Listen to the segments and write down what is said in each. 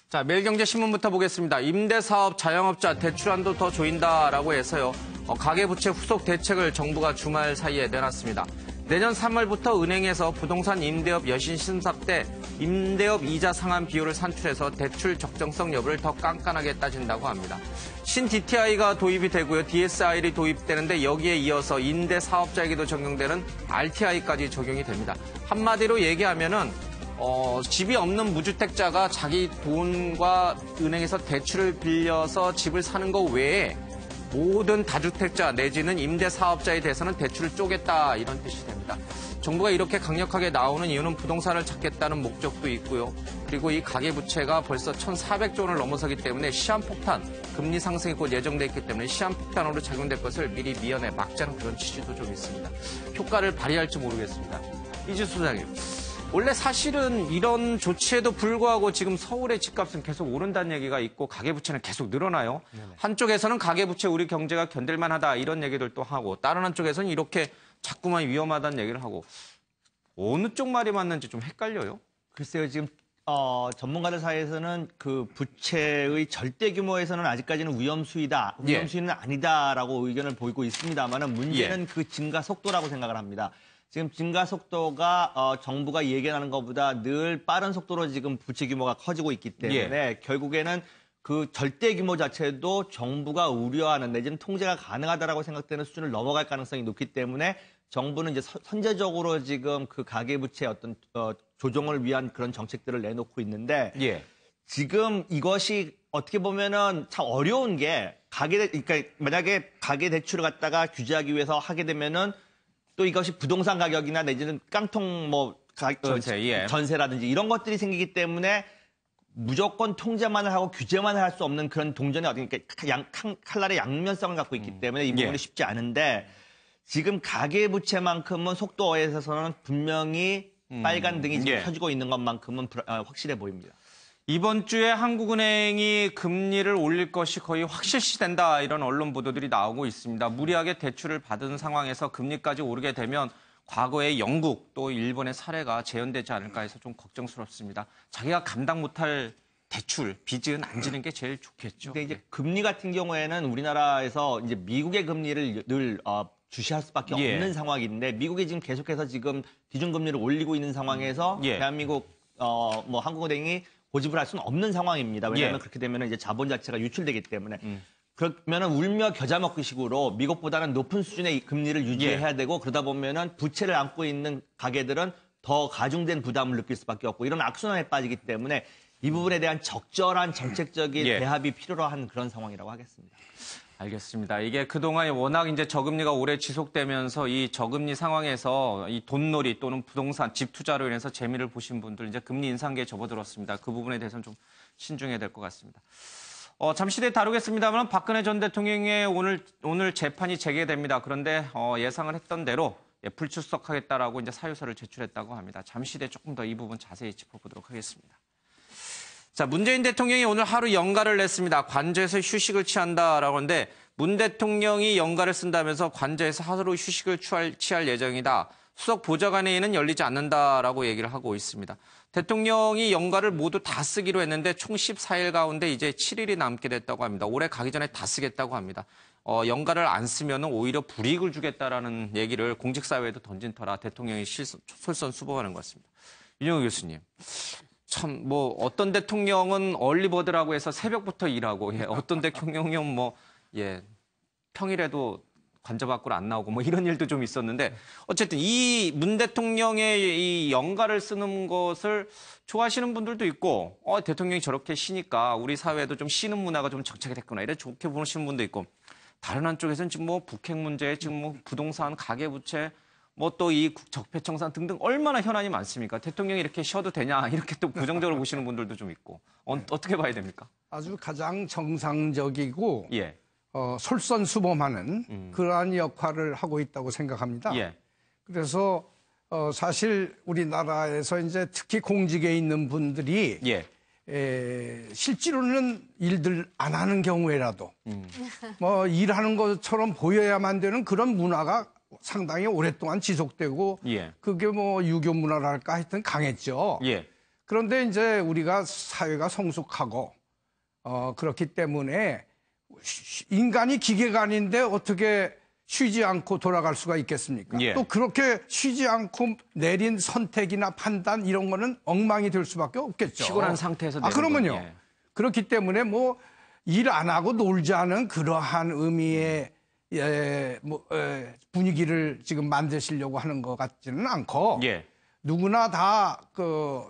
자, 매일경제신문부터 보겠습니다. 임대사업 자영업자 대출한도 더 조인다라고 해서요. 가계부채 후속 대책을 정부가 주말 사이에 내놨습니다. 내년 3월부터 은행에서 부동산 임대업 여신 심사 때 임대업 이자 상한 비율을 산출해서 대출 적정성 여부를 더 깐깐하게 따진다고 합니다. 신 DTI가 도입이 되고요. DSR이 도입되는데 여기에 이어서 임대사업자에게도 적용되는 RTI까지 적용이 됩니다. 한마디로 얘기하면은 집이 없는 무주택자가 자기 돈과 은행에서 대출을 빌려서 집을 사는 것 외에 모든 다주택자 내지는 임대사업자에 대해서는 대출을 쪼갰다 이런 뜻이 됩니다. 정부가 이렇게 강력하게 나오는 이유는 부동산을 잡겠다는 목적도 있고요. 그리고 이 가계부채가 벌써 1,400조 원을 넘어서기 때문에 시한폭탄, 금리 상승이 곧 예정돼 있기 때문에 시한폭탄으로 작용될 것을 미리 미연에 막자는 그런 취지도 좀 있습니다. 효과를 발휘할지 모르겠습니다. 이주수 소장님. 원래 사실은 이런 조치에도 불구하고 지금 서울의 집값은 계속 오른다는 얘기가 있고 가계부채는 계속 늘어나요. 네네. 한쪽에서는 가계부채 우리 경제가 견딜만하다 이런 얘기들도 하고 다른 한쪽에서는 이렇게 자꾸만 위험하다는 얘기를 하고 어느 쪽 말이 맞는지 좀 헷갈려요. 글쎄요. 지금 전문가들 사이에서는 그 부채의 절대 규모에서는 아직까지는 위험수위다. 위험수위는 아니다라고 의견을 보이고 있습니다만 문제는 그 증가 속도라고 생각을 합니다. 지금 증가 속도가 정부가 얘기하는 것보다 늘 빠른 속도로 지금 부채 규모가 커지고 있기 때문에 결국에는 그 절대 규모 자체도 정부가 우려하는 내지는 통제가 가능하다라고 생각되는 수준을 넘어갈 가능성이 높기 때문에 정부는 이제 선제적으로 지금 그 가계부채 어떤 조정을 위한 그런 정책들을 내놓고 있는데 지금 이것이 어떻게 보면은 참 어려운 게 그러니까 만약에 가계 대출을 갖다가 규제하기 위해서 하게 되면은 또 이것이 부동산 가격이나 내지는 깡통 전세라든지 이런 것들이 생기기 때문에 무조건 통제만을 하고 규제만을 할 수 없는 그런 동전의 그러니까 칼날의 양면성을 갖고 있기 때문에 이 부분이 쉽지 않은데 지금 가계부채만큼은 속도에 있어서는 분명히 빨간 등이 지금 켜지고 있는 것만큼은 확실해 보입니다. 이번 주에 한국은행이 금리를 올릴 것이 거의 확실시된다 이런 언론 보도들이 나오고 있습니다. 무리하게 대출을 받은 상황에서 금리까지 오르게 되면 과거의 영국 또 일본의 사례가 재현되지 않을까 해서 좀 걱정스럽습니다. 자기가 감당 못할 대출, 빚은 안 지는 게 제일 좋겠죠. 근데 이제 금리 같은 경우에는 우리나라에서 이제 미국의 금리를 늘 주시할 수밖에 없는 상황인데 미국이 지금 계속해서 지금 기준금리를 올리고 있는 상황에서 대한민국 한국은행이 고집을 할 수는 없는 상황입니다. 왜냐하면 그렇게 되면 이제 자본 자체가 유출되기 때문에. 그러면은 울며 겨자 먹기식으로 미국보다는 높은 수준의 금리를 유지해야 되고 그러다 보면은 부채를 안고 있는 가게들은 더 가중된 부담을 느낄 수밖에 없고 이런 악순환에 빠지기 때문에 이 부분에 대한 적절한 정책적인 대합이 필요로 한 그런 상황이라고 하겠습니다. 알겠습니다. 이게 그동안 워낙 이제 저금리가 오래 지속되면서 이 저금리 상황에서 이 돈놀이 또는 부동산, 집 투자로 인해서 재미를 보신 분들 이제 금리 인상기에 접어들었습니다. 그 부분에 대해서는 좀 신중해야 될 것 같습니다. 잠시 뒤에 다루겠습니다만 박근혜 전 대통령의 오늘 재판이 재개됩니다. 그런데 예상을 했던 대로 불출석하겠다라고 이제 사유서를 제출했다고 합니다. 잠시 뒤에 조금 더 이 부분 자세히 짚어보도록 하겠습니다. 자, 문재인 대통령이 오늘 하루 연가를 냈습니다. 관저에서 휴식을 취한다라고 하는데 문 대통령이 연가를 쓴다면서 관저에서 하루 휴식을 취할 예정이다. 수석 보좌관회의는 열리지 않는다라고 얘기를 하고 있습니다. 대통령이 연가를 모두 다 쓰기로 했는데 총 14일 가운데 이제 7일이 남게 됐다고 합니다. 올해 가기 전에 다 쓰겠다고 합니다. 연가를 안 쓰면 오히려 불이익을 주겠다라는 얘기를 공직사회에도 던진 터라 대통령이 솔선수범하는 것 같습니다. 윤영우 교수님. 참, 어떤 대통령은 얼리버드라고 해서 새벽부터 일하고, 어떤 대통령은 평일에도 관저 밖으로 안 나오고, 이런 일도 좀 있었는데, 어쨌든 이 문 대통령의 이 연가를 쓰는 것을 좋아하시는 분들도 있고, 대통령이 저렇게 쉬니까 우리 사회에도 좀 쉬는 문화가 좀 정착이 됐구나, 이렇게 좋게 보시는 분도 있고, 다른 한쪽에서는 지금 북핵 문제, 지금 부동산, 가계부채, 또 이 적폐청산 등등 얼마나 현안이 많습니까? 대통령이 이렇게 쉬어도 되냐 이렇게 또 부정적으로 보시는 분들도 좀 있고 어떻게 봐야 됩니까? 아주 가장 정상적이고 솔선수범하는 그러한 역할을 하고 있다고 생각합니다. 그래서 사실 우리나라에서 이제 특히 공직에 있는 분들이 실제로는 일들 안 하는 경우에라도 일하는 것처럼 보여야만 되는 그런 문화가 상당히 오랫동안 지속되고 그게 유교 문화랄까 하여튼 강했죠. 그런데 이제 우리가 사회가 성숙하고 그렇기 때문에 인간이 기계가 아닌데 어떻게 쉬지 않고 돌아갈 수가 있겠습니까? 예. 또 그렇게 쉬지 않고 내린 선택이나 판단 이런 거는 엉망이 될 수밖에 없겠죠. 피곤한 상태에서 내는 그러면요. 건, 예. 그렇기 때문에 뭐 일 안 하고 놀자는 그러한 의미의 분위기를 지금 만드시려고 하는 것 같지는 않고 예. 누구나 다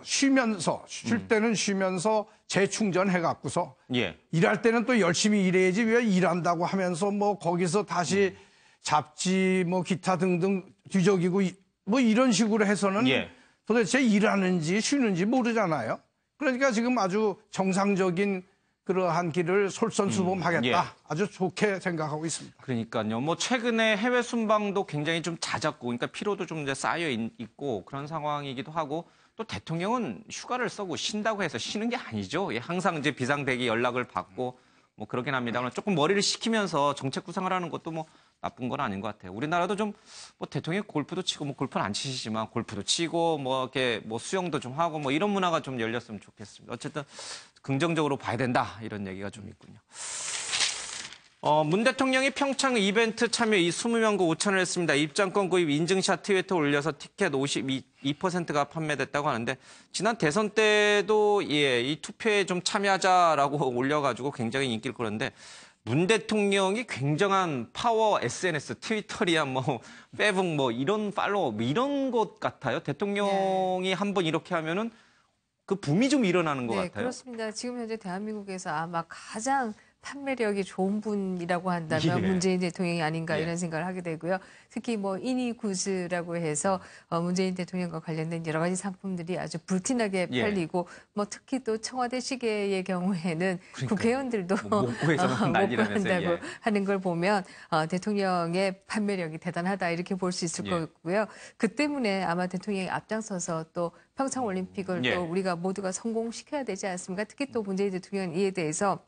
쉬면서 쉴 때는 쉬면서 재충전해 갖고서 예. 일할 때는 또 열심히 일해야지 왜 일한다고 하면서 뭐 거기서 다시 잡지 뭐 기타 등등 뒤적이고 뭐 이런 식으로 해서는 예. 도대체 일하는지 쉬는지 모르잖아요. 그러니까 지금 아주 정상적인 그러한 길을 솔선수범하겠다. 예. 아주 좋게 생각하고 있습니다. 그러니까요. 뭐 최근에 해외 순방도 굉장히 좀 잦았고, 그러니까 피로도 좀 이제 쌓여 있고 그런 상황이기도 하고, 또 대통령은 휴가를 쓰고 쉰다고 해서 쉬는 게 아니죠. 예, 항상 이제 비상대기 연락을 받고 뭐 그러긴 합니다만 조금 머리를 식히면서 정책 구상을 하는 것도 뭐 나쁜 건 아닌 것 같아요. 우리나라도 좀 뭐 대통령이 골프도 치고 뭐 골프는 안 치시지만 골프도 치고 뭐 이렇게 뭐 수영도 좀 하고 뭐 이런 문화가 좀 열렸으면 좋겠습니다. 어쨌든 긍정적으로 봐야 된다 이런 얘기가 좀 있군요. 문 대통령이 평창 이벤트 참여 20명구 5천을 했습니다. 입장권 구입 인증샷 트위터 올려서 티켓 52%가 판매됐다고 하는데 지난 대선 때도 이 투표에 좀 참여하자라고 올려가지고 굉장히 인기를 끌었는데 문 대통령이 굉장한 파워 SNS, 트위터리아 뭐 페북 뭐 이런 팔로워 뭐 이런 것 같아요. 대통령이 한번 이렇게 하면은 그 붐이 좀 일어나는 것 네, 같아요. 그렇습니다. 지금 현재 대한민국에서 아마 가장 판매력이 좋은 분이라고 한다면 예. 문재인 대통령이 아닌가 예. 이런 생각을 하게 되고요. 특히 뭐 이니굿즈라고 해서 문재인 대통령과 관련된 여러 가지 상품들이 아주 불티나게 예. 팔리고 뭐 특히 또 청와대 시계의 경우에는 국회의원들도 뭐 목구에서는 난리라면서요. 한다고 예. 하는 걸 보면 대통령의 판매력이 대단하다 이렇게 볼 수 있을 예. 거고요. 그 때문에 아마 대통령이 앞장서서 또 평창올림픽을 예. 또 우리가 모두가 성공시켜야 되지 않습니까? 특히 또 문재인 대통령은 이에 대해서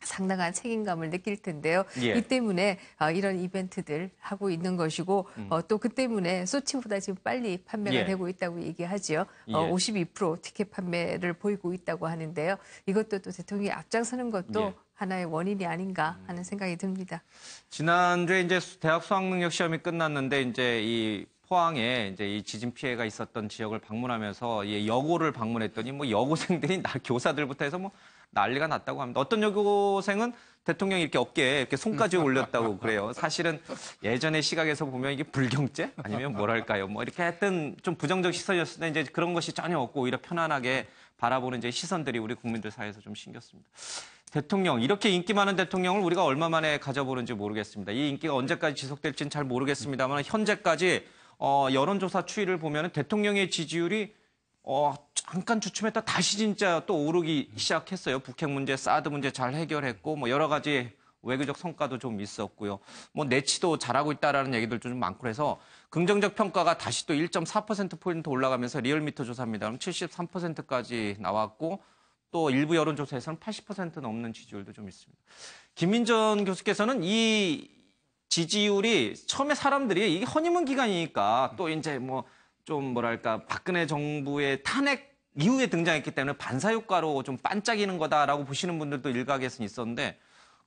상당한 책임감을 느낄 텐데요. 예. 이 때문에 이런 이벤트들 하고 있는 것이고 또 그 때문에 소치보다 지금 빨리 판매가 예. 되고 있다고 얘기하죠. 예. 52% 티켓 판매를 보이고 있다고 하는데요. 이것도 또 대통령이 앞장서는 것도 예. 하나의 원인이 아닌가 하는 생각이 듭니다. 지난주에 이제 대학 수학능력 시험이 끝났는데 이제 이 포항에 이제 이 지진 피해가 있었던 지역을 방문하면서 이 여고를 방문했더니 뭐 여고생들이 교사들부터 해서 뭐 난리가 났다고 합니다. 어떤 여고생은 대통령이 이렇게 어깨에 이렇게 손까지 올렸다고 그래요. 사실은 예전의 시각에서 보면 이게 불경죄 아니면 뭐랄까요? 뭐 이렇게 했던 좀 부정적 시선이었을 때 이제 그런 것이 전혀 없고 오히려 편안하게 바라보는 이제 시선들이 우리 국민들 사이에서 좀 신겼습니다. 대통령, 이렇게 인기 많은 대통령을 우리가 얼마 만에 가져보는지 모르겠습니다. 이 인기가 언제까지 지속될지는 잘 모르겠습니다만 현재까지 여론조사 추이를 보면 대통령의 지지율이 잠깐 주춤했다 다시 진짜 또 오르기 시작했어요. 북핵 문제, 사드 문제 잘 해결했고 뭐 여러 가지 외교적 성과도 좀 있었고요. 뭐 내치도 잘하고 있다라는 얘기들도 좀 많고 그래서 긍정적 평가가 다시 또 1.4%포인트 올라가면서 리얼미터 조사입니다. 그럼 73%까지 나왔고 또 일부 여론조사에서는 80% 넘는 지지율도 좀 있습니다. 김민전 교수께서는 이 지지율이 처음에 사람들이 이게 허니문 기간이니까 또 이제 뭐 좀 뭐랄까 박근혜 정부의 탄핵 이후에 등장했기 때문에 반사효과로 좀 반짝이는 거다라고 보시는 분들도 일각에서는 있었는데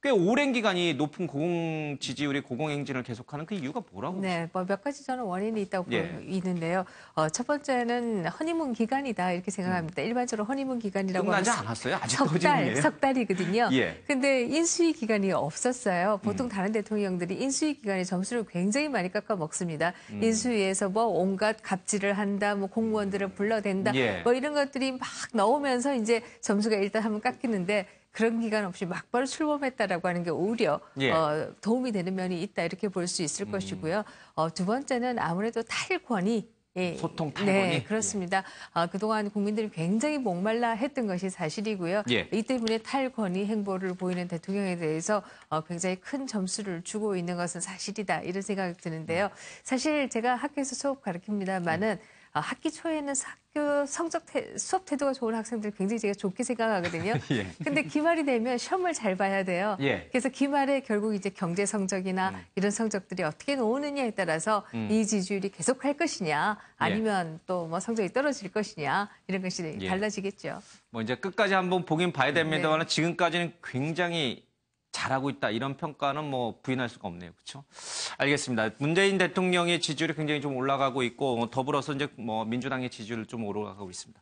꽤 오랜 기간이 높은 고공 지지율이 고공행진을 계속하는 그 이유가 뭐라고 보세요? 네, 뭐 몇 가지 저는 원인이 있다고 예. 있는데요. 첫 번째는 허니문 기간이다 이렇게 생각합니다. 일반적으로 허니문 기간이라고 끝나지 하면 않았어요? 아직도 허니문이에요? 석 달이거든요. 예. 근데 인수위 기간이 없었어요. 보통 다른 대통령들이 인수위 기간에 점수를 굉장히 많이 깎아 먹습니다. 인수위에서 뭐 온갖 갑질을 한다, 뭐 공무원들을 불러댄다, 예. 뭐 이런 것들이 막 나오면서 이제 점수가 일단 한번 깎이는데 그런 기간 없이 막바로 출범했다라고 하는 게 오히려 예. 도움이 되는 면이 있다 이렇게 볼 수 있을 것이고요. 두 번째는 아무래도 탈권이 소통 탈권이? 네, 그렇습니다. 그동안 국민들이 굉장히 목말라 했던 것이 사실이고요. 예. 이 때문에 탈권위 행보를 보이는 대통령에 대해서 굉장히 큰 점수를 주고 있는 것은 사실이다 이런 생각이 드는데요. 사실 제가 학교에서 수업 가르칩니다만은 학기 초에는 학교 학교 수업 태도가 좋은 학생들 굉장히 제가 좋게 생각하거든요. 예. 근데 기말이 되면 시험을 잘 봐야 돼요. 예. 그래서 기말에 결국 이제 경제 성적이나 이런 성적들이 어떻게 나오느냐에 따라서 이 지지율이 계속할 것이냐, 아니면 또 뭐 성적이 떨어질 것이냐, 이런 것이 예. 달라지겠죠. 뭐 이제 끝까지 한번 보긴 봐야 됩니다만 네. 지금까지는 굉장히 잘하고 있다 이런 평가는 뭐 부인할 수가 없네요. 그렇죠? 알겠습니다. 문재인 대통령의 지지율이 굉장히 좀 올라가고 있고 더불어서 이제 뭐 민주당의 지지율 좀 올라가고 있습니다.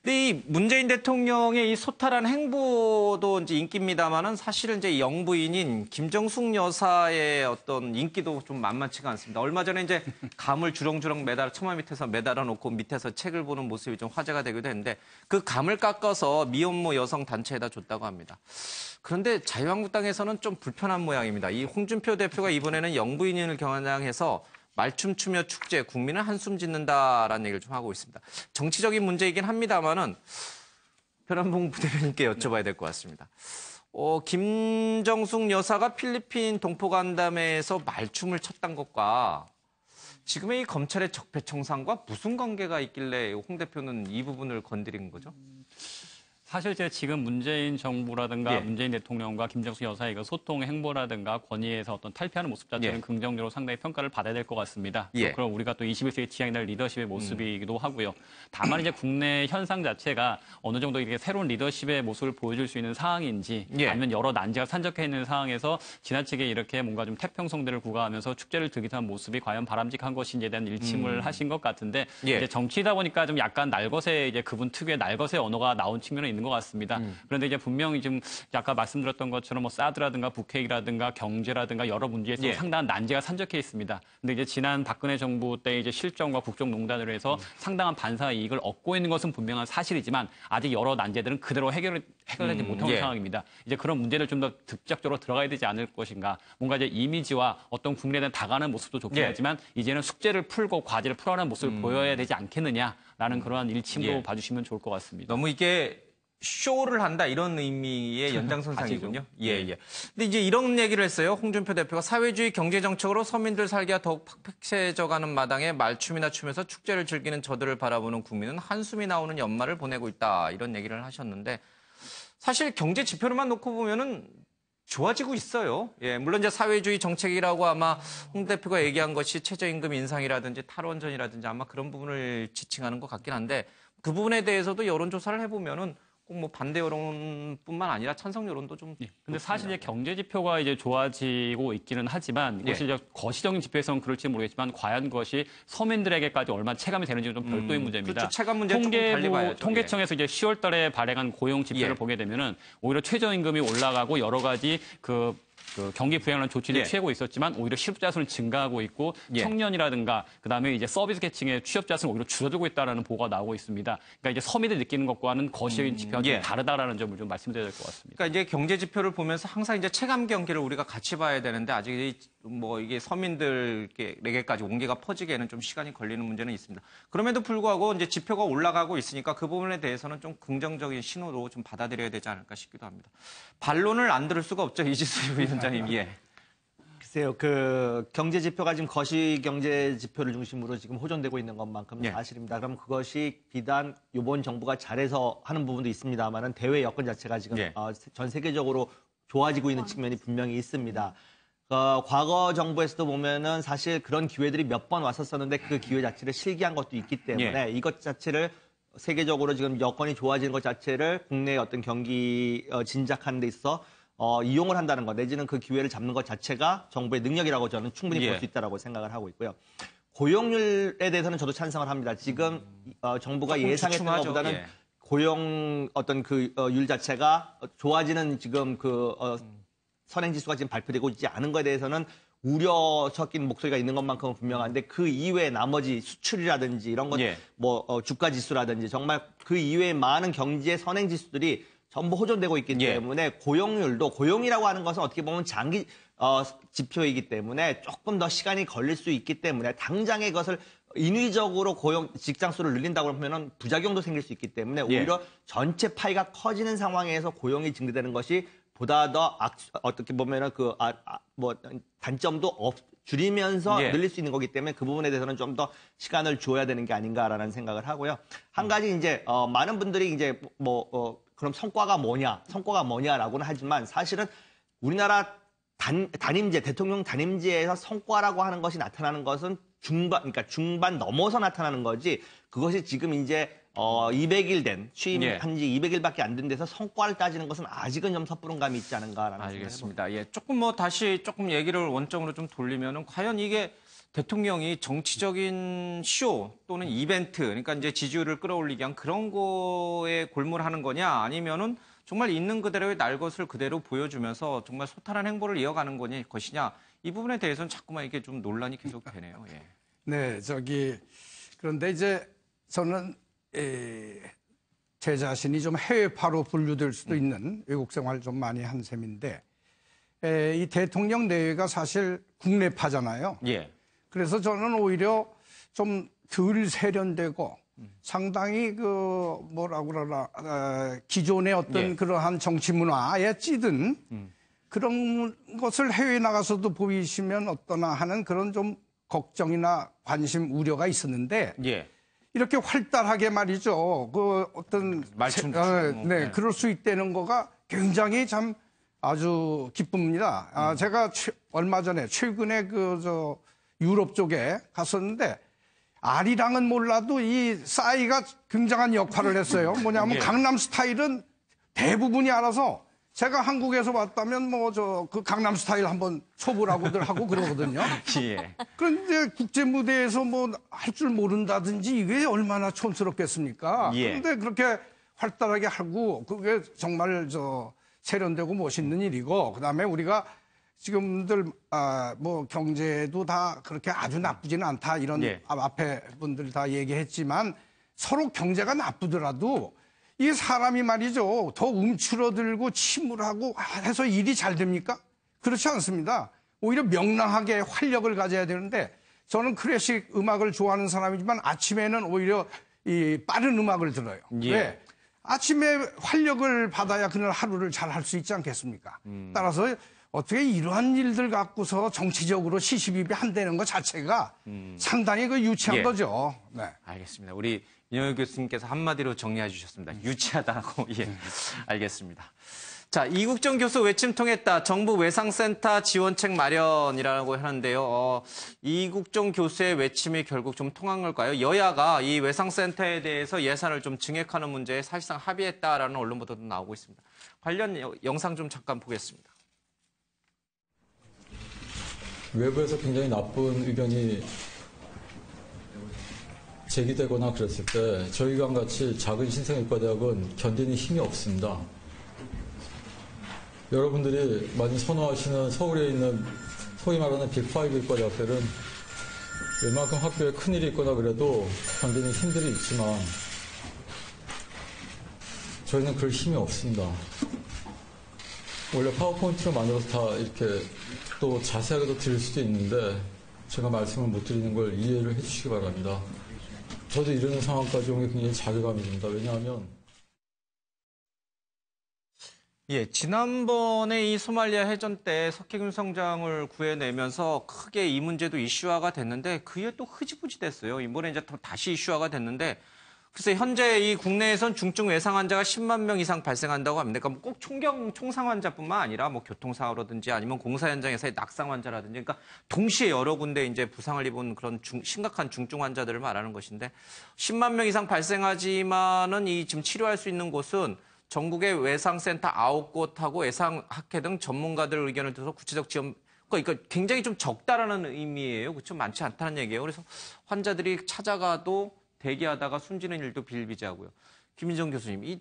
근데 이 문재인 대통령의 이 소탈한 행보도 이제 인기입니다만은 사실은 이제 영부인인 김정숙 여사의 어떤 인기도 좀 만만치가 않습니다. 얼마 전에 이제 감을 주렁주렁 처마 밑에서 매달아 놓고 밑에서 책을 보는 모습이 좀 화제가 되기도 했는데 그 감을 깎아서 미혼모 여성 단체에다 줬다고 합니다. 그런데 자유한국당에서는 좀 불편한 모양입니다. 이 홍준표 대표가 이번에는 영부인을 겨냥해서 말춤 추며 축제, 국민은 한숨 짓는다라는 얘기를 좀 하고 있습니다. 정치적인 문제이긴 합니다만은 변한봉 부대변인께 여쭤봐야 될 것 같습니다. 김정숙 여사가 필리핀 동포간담회에서 말춤을 췄던 것과 지금의 이 검찰의 적폐청산과 무슨 관계가 있길래 홍 대표는 이 부분을 건드린 거죠? 사실 이제 지금 문재인 정부라든가 예. 문재인 대통령과 김정숙 여사의 그 소통 행보라든가 권위에서 어떤 탈피하는 모습 자체는 예. 긍정적으로 상당히 평가를 받아야 될 것 같습니다. 예. 그럼 우리가 또 21세기 지향이날 리더십의 모습이기도 하고요. 다만 이제 국내 현상 자체가 어느 정도 이게 새로운 리더십의 모습을 보여줄 수 있는 상황인지 예. 아니면 여러 난제가 산적해 있는 상황에서 지나치게 이렇게 뭔가 좀 태평성대를 구가하면서 축제를 들기도 한 모습이 과연 바람직한 것인지에 대한 일침을 하신 것 같은데 예. 이제 정치다 보니까 좀 약간 날것의 이제 그분 특유의 날것의 언어가 나온 측면은 있는 것 같습니다. 그런데 이제 분명히 지금 아까 말씀드렸던 것처럼 뭐 사드라든가 북핵이라든가 경제라든가 여러 문제에서 예. 상당한 난제가 산적해 있습니다. 근데 이제 지난 박근혜 정부 때 이제 실정과 국정농단으로 해서 상당한 반사 이익을 얻고 있는 것은 분명한 사실이지만 아직 여러 난제들은 그대로 해결되지 못한 예. 상황입니다. 이제 그런 문제를 좀 더 득적적으로 들어가야 되지 않을 것인가. 뭔가 이제 이미지와 어떤 국민에 대한 다가가는 모습도 좋긴 예. 하지만 이제는 숙제를 풀고 과제를 풀어가는 모습을 보여야 되지 않겠느냐라는 그러한 일침으로 예. 봐주시면 좋을 것 같습니다. 너무 이게 쇼를 한다 이런 의미의 연장선상이군요. 예, 예. 근데 이제 이런 얘기를 했어요. 홍준표 대표가 사회주의 경제 정책으로 서민들 살기가 더욱 팍팍해져가는 마당에 말춤이나 추면서 축제를 즐기는 저들을 바라보는 국민은 한숨이 나오는 연말을 보내고 있다. 이런 얘기를 하셨는데 사실 경제 지표로만 놓고 보면은 좋아지고 있어요. 예, 물론 이제 사회주의 정책이라고 아마 홍 대표가 얘기한 것이 최저임금 인상이라든지 탈원전이라든지 아마 그런 부분을 지칭하는 것 같긴 한데 그 부분에 대해서도 여론조사를 해보면은 꼭 뭐 반대 여론뿐만 아니라 찬성 여론도 좀. 근데 사실 이제 경제 지표가 이제 좋아지고 있기는 하지만 이것이 이제 거시적인 지표에서는 그럴지 모르겠지만 과연 그것이 서민들에게까지 얼마나 체감이 되는지는 좀 별도의 문제입니다. 그렇죠. 체감 문제 조금 달리 봐야죠. 통계청에서 이제 10월달에 발행한 고용 지표를 예. 보게 되면은 오히려 최저임금이 올라가고 여러 가지 그 경기 부양하는 조치를 예. 취하고 있었지만 오히려 실업자 수는 증가하고 있고 예. 청년이라든가 그다음에 이제 서비스 계층의 취업자 수는 오히려 줄어들고 있다라는 보고가 나오고 있습니다. 그러니까 이제 서민들이 느끼는 것과는 거시적인 지표가 예. 좀 다르다라는 점을 좀 말씀드려야 될 것 같습니다. 그러니까 이제 경제 지표를 보면서 항상 이제 체감 경기를 우리가 같이 봐야 되는데 아직 뭐 이게 서민들에게까지 온기가 퍼지기에는 좀 시간이 걸리는 문제는 있습니다. 그럼에도 불구하고 이제 지표가 올라가고 있으니까 그 부분에 대해서는 좀 긍정적인 신호로 좀 받아들여야 되지 않을까 싶기도 합니다. 반론을 안 들을 수가 없죠, 이지수 위원장님. 예. 글쎄요, 그 경제 지표가 지금 거시 경제 지표를 중심으로 지금 호전되고 있는 것만큼 예. 사실입니다. 그럼 그것이 비단 이번 정부가 잘해서 하는 부분도 있습니다만은 대외 여건 자체가 지금 예. 전 세계적으로 좋아지고 있는 측면이 분명히 있습니다. 과거 정부에서도 보면은 사실 그런 기회들이 몇 번 왔었었는데 그 기회 자체를 실기한 것도 있기 때문에 이것 자체를 세계적으로 지금 여건이 좋아지는 것 자체를 국내의 어떤 경기 진작하는 데 있어 이용을 한다는 것 내지는 그 기회를 잡는 것 자체가 정부의 능력이라고 저는 충분히 볼 수 있다고 생각을 하고 있고요. 고용률에 대해서는 저도 찬성을 합니다. 지금 정부가 조금 예상했던 주춤하죠. 것보다는 예. 고용 어떤 그 율 자체가 좋아지는 지금 선행지수가 지금 발표되고 있지 않은 것에 대해서는 우려 섞인 목소리가 있는 것만큼은 분명한데 그 이외에 나머지 수출이라든지 이런 것, 예. 주가 지수라든지 정말 그 이외에 많은 경제 선행지수들이 전부 호전되고 있기 예. 때문에 고용이라고 하는 것은 어떻게 보면 장기 지표이기 때문에 조금 더 시간이 걸릴 수 있기 때문에 당장에 그것을 인위적으로 직장 수를 늘린다고 하면 부작용도 생길 수 있기 때문에 오히려 전체 파이가 커지는 상황에서 고용이 증대되는 것이 보다 더 어떻게 보면은 단점도 줄이면서 예. 늘릴 수 있는 거기 때문에 그 부분에 대해서는 좀 더 시간을 줘야 되는 게 아닌가라는 생각을 하고요. 한 가지 이제 많은 분들이 이제 그럼 성과가 뭐냐라고는 하지만 사실은 우리나라 단임제, 대통령 단임제에서 성과라고 하는 것이 나타나는 것은 그러니까 중반 넘어서 나타나는 거지, 그것이 지금 이제 200일 된, 취임한 지 200일밖에 안 된 데서 성과를 따지는 것은 아직은 좀 섣부른 감이 있지 않은가라는 알겠습니다. 예, 다시 얘기를 원점으로 좀 돌리면은 과연 이게 대통령이 정치적인 쇼 또는 이벤트, 그러니까 이제 지지율을 끌어올리기 위한 그런 거에 골몰하는 거냐, 아니면은 정말 있는 그대로의 날 것을 그대로 보여주면서 정말 소탈한 행보를 이어가는 것이냐, 이 부분에 대해서는 자꾸만 이게 좀 논란이 계속 되네요. 예. 네, 그런데 이제 저는 제 자신이 좀 해외파로 분류될 수도 있는 외국 생활을 좀 많이 한 셈인데, 이 대통령 내외가 사실 국내파잖아요. 예. 그래서 저는 오히려 좀 덜 세련되고 상당히 기존의 어떤 예. 그러한 정치 문화에 찌든 그런 것을 해외에 나가서도 보이시면 어떠나 하는 그런 좀 걱정이나 관심, 우려가 있었는데, 예. 이렇게 활달하게 말이죠. 말씀 네, 그럴 수 있다는 거가 굉장히 참 아주 기쁩니다. 제가 얼마 전에 최근에 유럽 쪽에 갔었는데, 아리랑은 몰라도 이 싸이가 굉장한 역할을 했어요. 뭐냐면 예. 강남 스타일은 대부분이 알아서, 제가 한국에서 왔다면 그 강남 스타일 한번 쳐보라고들 하고 그러거든요. 예. 그런데 국제 무대에서 할 줄 모른다든지 이게 얼마나 촌스럽겠습니까? 예. 그런데 그렇게 활달하게 하고 그게 정말 세련되고 멋있는 일이고, 그다음에 우리가 지금들 경제도 다 그렇게 아주 나쁘지는 않다, 이런 예. 앞에 분들 다 얘기했지만, 서로 경제가 나쁘더라도 이 사람이 말이죠, 더 움츠러들고 침울하고 해서 일이 잘 됩니까? 그렇지 않습니다. 오히려 명랑하게 활력을 가져야 되는데, 저는 클래식 음악을 좋아하는 사람이지만 아침에는 오히려 이 빠른 음악을 들어요. 예. 왜? 아침에 활력을 받아야 그날 하루를 잘 할 수 있지 않겠습니까? 따라서 어떻게 이러한 일들 갖고서 정치적으로 시시비비 한다는 것 자체가 상당히 유치한 예. 거죠. 네. 알겠습니다. 우리 윤영희 교수님께서 한마디로 정리해 주셨습니다. 유치하다고. 예. 알겠습니다. 자, 이국정 교수 외침 통했다. 정부 외상센터 지원책 마련이라고 하는데요. 이국정 교수의 외침이 결국 좀 통한 걸까요? 여야가 이 외상센터에 대해서 예산을 좀 증액하는 문제에 사실상 합의했다라는 언론 보도도 나오고 있습니다. 관련 영상 좀 잠깐 보겠습니다. 외부에서 굉장히 나쁜 의견이 제기되거나 그랬을 때 저희가 같이 작은 신생의과대학은 견디는 힘이 없습니다. 여러분들이 많이 선호하시는 서울에 있는 소위 말하는 빅5 의과대학들은 웬만큼 학교에 큰일이 있거나 그래도 견디는 힘들이 있지만 저희는 그럴 힘이 없습니다. 원래 파워포인트로 만들어서 다 이렇게 또 자세하게도 드릴 수도 있는데 제가 말씀을 못 드리는 걸 이해를 해주시기 바랍니다. 저도 이러는 상황까지 온 게 굉장히 자괴감이 듭니다. 왜냐하면 예, 지난번에 이 소말리아 해전 때 석해균 성장을 구해내면서 크게 이 문제도 이슈화가 됐는데 그게 또 흐지부지 됐어요. 이번에 이제 다시 이슈화가 됐는데 글쎄 현재 이 국내에선 중증 외상 환자가 10만 명 이상 발생한다고 합니다. 그러니까 꼭 총상 환자뿐만 아니라 공교통사고라든지 아니면 공사 현장에서의 낙상 환자라든지, 그러니까 동시에 여러 군데 이제 부상을 입은 그런 심각한 중증 환자들을 말하는 것인데 10만 명 이상 발생하지만은 이 지금 치료할 수 있는 곳은 전국의 외상센터 9곳하고 외상학회 등 전문가들 의견을 들어서 구체적 지원, 그러니까 굉장히 좀 적다라는 의미예요. 그렇죠? 많지 않다는 얘기예요. 그래서 환자들이 찾아가도 대기하다가 숨지는 일도 비일비재하고요. 김민정 교수님,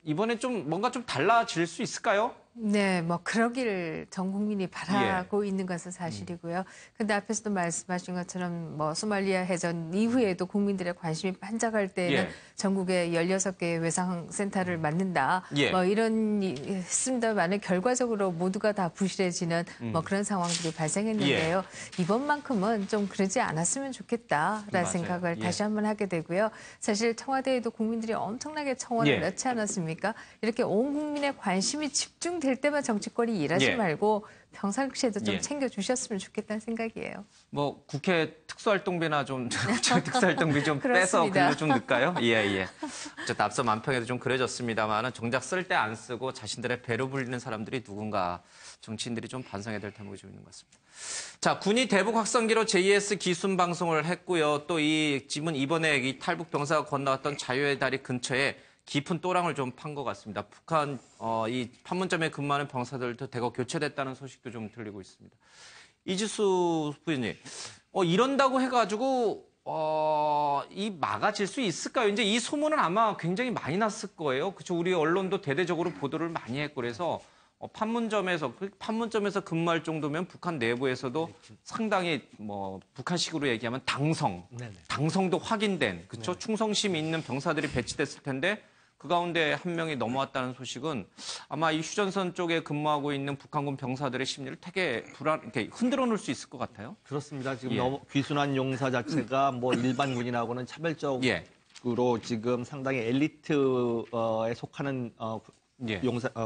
이번에 좀 뭔가 좀 달라질 수 있을까요? 네, 그러기를 전 국민이 바라고 있는 것은 사실이고요. 근데 앞에서도 말씀하신 것처럼 소말리아 해전 이후에도 국민들의 관심이 반짝할 때에는 전국에 16개의 외상센터를 만든다. 예. 이런 했습니다만은 결과적으로 모두가 다 부실해지는 그런 상황들이 발생했는데요. 이번만큼은 좀 그러지 않았으면 좋겠다라는 맞아요. 생각을 예. 다시 한번 하게 되고요. 사실 청와대에도 국민들이 엄청나게 청원을 예. 넣지 않았습니까? 이렇게 온 국민의 관심이 집중된 될 때만 정치권이 일하지 예. 말고 평상시에도 좀 예. 챙겨주셨으면 좋겠다는 생각이에요. 뭐 국회 특수활동비나 좀 국회 특수활동비 좀 빼서 그렇습니다. 글로 좀 넣을까요? 예. 어쨌든 앞서 만평에도 좀 그려졌습니다만은 정작 쓸 때 안 쓰고 자신들의 배로 불리는 사람들이 누군가 정치인들이 좀 반성해야 될 대목이 좀 있는 것 같습니다. 자, 군이 대북 확성기로 JS 기순 방송을 했고요. 또 이 집은 이번에 이 탈북 병사가 건너왔던 자유의 다리 근처에 깊은 또랑을 좀 판 것 같습니다. 북한 이 판문점에 근무하는 병사들도 대거 교체됐다는 소식도 좀 들리고 있습니다. 이지수 부인님, 이런다고 해가지고 이 막아질 수 있을까요? 이제 이 소문은 아마 굉장히 많이 났을 거예요. 그렇죠? 우리 언론도 대대적으로 보도를 많이 했고 그래서 판문점에서 근무할 정도면 북한 내부에서도 상당히 뭐 북한식으로 얘기하면 당성도 확인된 그렇죠? 충성심이 있는 병사들이 배치됐을 텐데 그 가운데 한 명이 넘어왔다는 소식은 아마 이 휴전선 쪽에 근무하고 있는 북한군 병사들의 심리를 되게 이렇게 흔들어 놓을 수 있을 것 같아요. 그렇습니다. 지금 예. 너무 귀순한 용사 자체가 뭐 일반 군인하고는 차별적으로 예. 지금 상당히 엘리트에 속하는 예.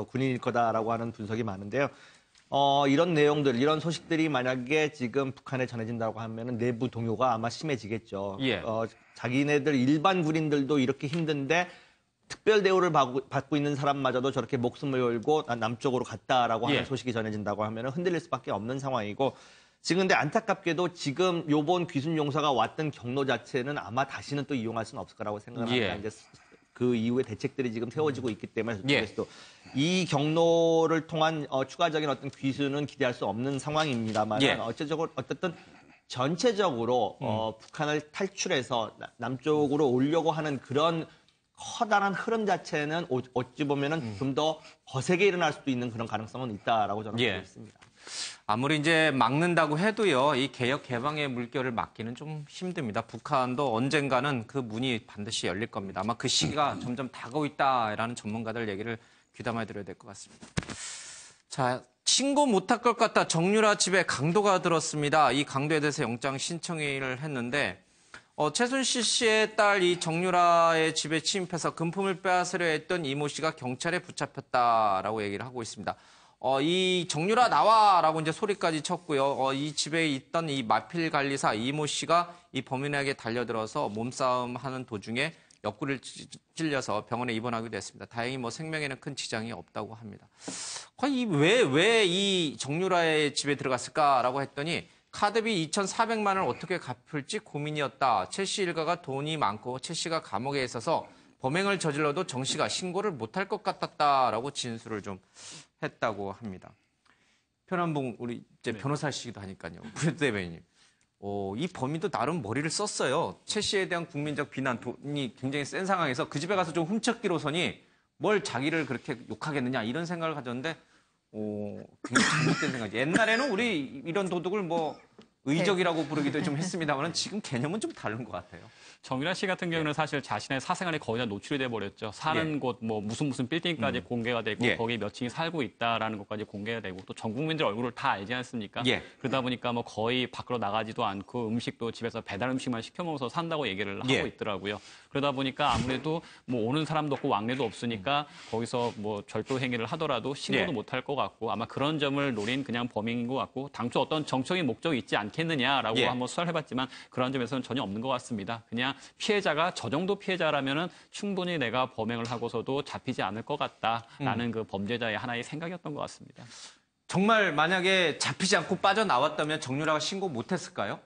군인일 거다라고 하는 분석이 많은데요. 이런 내용들, 이런 소식들이 만약에 지금 북한에 전해진다고 하면은 내부 동요가 아마 심해지겠죠. 예. 자기네들 일반 군인들도 이렇게 힘든데 특별 대우를 받고 있는 사람마저도 저렇게 목숨을 걸고 남쪽으로 갔다라고 하는 예. 소식이 전해진다고 하면 흔들릴 수밖에 없는 상황이고 지금 근데 안타깝게도 지금 요번 귀순 용사가 왔던 경로 자체는 아마 다시는 또 이용할 수는 없을 거라고 생각합니다. 예. 이제 그 이후에 대책들이 지금 세워지고 있기 때문에 예. 저쪽에서도 이 경로를 통한 추가적인 어떤 귀순은 기대할 수 없는 상황입니다만 예. 어쨌든 전체적으로 북한을 탈출해서 남쪽으로 오려고 하는 그런 커다란 흐름 자체는 어찌 보면은 좀 더 거세게 일어날 수도 있는 그런 가능성은 있다라고 저는 예. 보고 있습니다. 아무리 이제 막는다고 해도요, 이 개혁 개방의 물결을 막기는 좀 힘듭니다. 북한도 언젠가는 그 문이 반드시 열릴 겁니다. 아마 그 시기가 점점 다가오고 있다라는 전문가들 얘기를 귀담아 들어야 될 것 같습니다. 자, 신고 못할 것 같다. 정유라 집에 강도가 들었습니다. 이 강도에 대해서 영장 신청회의를 했는데 최순실 씨의 딸 이 정유라의 집에 침입해서 금품을 빼앗으려 했던 이모 씨가 경찰에 붙잡혔다라고 얘기를 하고 있습니다. 이 정유라 나와라고 이제 소리까지 쳤고요. 이 집에 있던 이 마필 관리사 이모 씨가 이 범인에게 달려들어서 몸싸움 하는 도중에 옆구리를 찔려서 병원에 입원하기도 했습니다. 다행히 뭐 생명에는 큰 지장이 없다고 합니다. 왜 이 정유라의 집에 들어갔을까라고 했더니 카드비 2,400만 원을 어떻게 갚을지 고민이었다. 최 씨 일가가 돈이 많고 최 씨가 감옥에 있어서 범행을 저질러도 정 씨가 신고를 못할 것 같았다라고 진술을 좀 했다고 합니다. 편한봉 우리 이제 변호사시기도 하니까요. 부대 대변인님. 이 범인도 나름 머리를 썼어요. 최 씨에 대한 국민적 비난이 굉장히 센 상황에서 그 집에 가서 좀 훔쳤기로서니 뭘 자기를 그렇게 욕하겠느냐 이런 생각을 가졌는데 굉장히 잘못된 생각이죠. 옛날에는 우리 이런 도둑을 뭐 의적이라고 부르기도 좀 했습니다만 지금 개념은 좀 다른 것 같아요. 정유라 씨 같은 경우는 사실 자신의 사생활이 거의 다 노출이 돼 버렸죠. 사는 곳, 뭐 무슨 빌딩까지 공개가 되고 거기 몇 층이 살고 있다라는 것까지 공개가 되고 또 전 국민들 얼굴을 다 알지 않습니까? 그러다 보니까 뭐 거의 밖으로 나가지도 않고 음식도 집에서 배달 음식만 시켜 먹어서 산다고 얘기를 하고 있더라고요. 그러다 보니까 아무래도 뭐 오는 사람도 없고 왕래도 없으니까 거기서 뭐 절도 행위를 하더라도 신고도 못할 것 같고 아마 그런 점을 노린 그냥 범행인 것 같고 당초 어떤 정적인 목적이 있지 않겠느냐라고 한번 수사를 해봤지만 그런 점에서는 전혀 없는 것 같습니다. 그냥 피해자가 저 정도 피해자라면은 충분히 내가 범행을 하고서도 잡히지 않을 것 같다라는 그 범죄자의 하나의 생각이었던 것 같습니다. 정말 만약에 잡히지 않고 빠져나왔다면 정유라가 신고 못했을까요?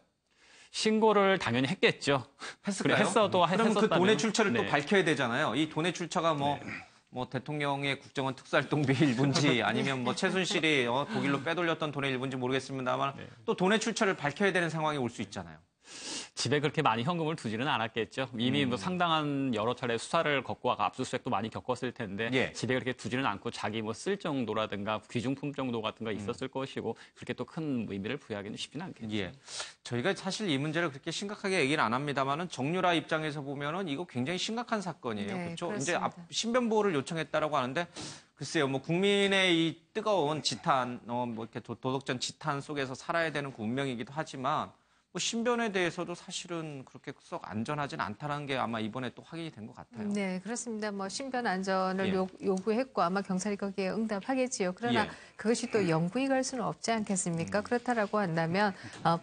신고를 당연히 했겠죠. 했을까요? 그래, 했어도 그러면 그 했었다면. 돈의 출처를 또 네. 밝혀야 되잖아요. 이 돈의 출처가 뭐 대통령의 국정원 특수활동비 일부인지 아니면 뭐 최순실이 독일로 빼돌렸던 돈의 일부인지 모르겠습니다만 또 돈의 출처를 밝혀야 되는 상황이 올 수 있잖아요. 집에 그렇게 많이 현금을 두지는 않았겠죠. 이미 뭐 상당한 여러 차례 수사를 겪고 압수수색도 많이 겪었을 텐데 집에 그렇게 두지는 않고 자기 뭐 쓸 정도라든가 귀중품 정도 같은 거 있었을 것이고 그렇게 또 큰 의미를 부여하기는 쉽지는 않겠죠. 저희가 사실 이 문제를 그렇게 심각하게 얘기는 안 합니다만은 정유라 입장에서 보면은 이거 굉장히 심각한 사건이에요. 네, 그렇죠? 그렇습니다. 이제 신변 보호를 요청했다라고 하는데 글쎄요, 뭐 국민의 이 뜨거운 지탄, 뭐 이렇게 도덕적 지탄 속에서 살아야 되는 그 운명이기도 하지만. 뭐 신변에 대해서도 사실은 그렇게 썩 안전하진 않다는 게 아마 이번에 또 확인이 된 것 같아요. 네, 그렇습니다. 뭐 신변 안전을 예. 요구했고 아마 경찰이 거기에 응답하겠지요. 그러나 예. 그것이 또 영구히 갈 수는 없지 않겠습니까? 그렇다라고 한다면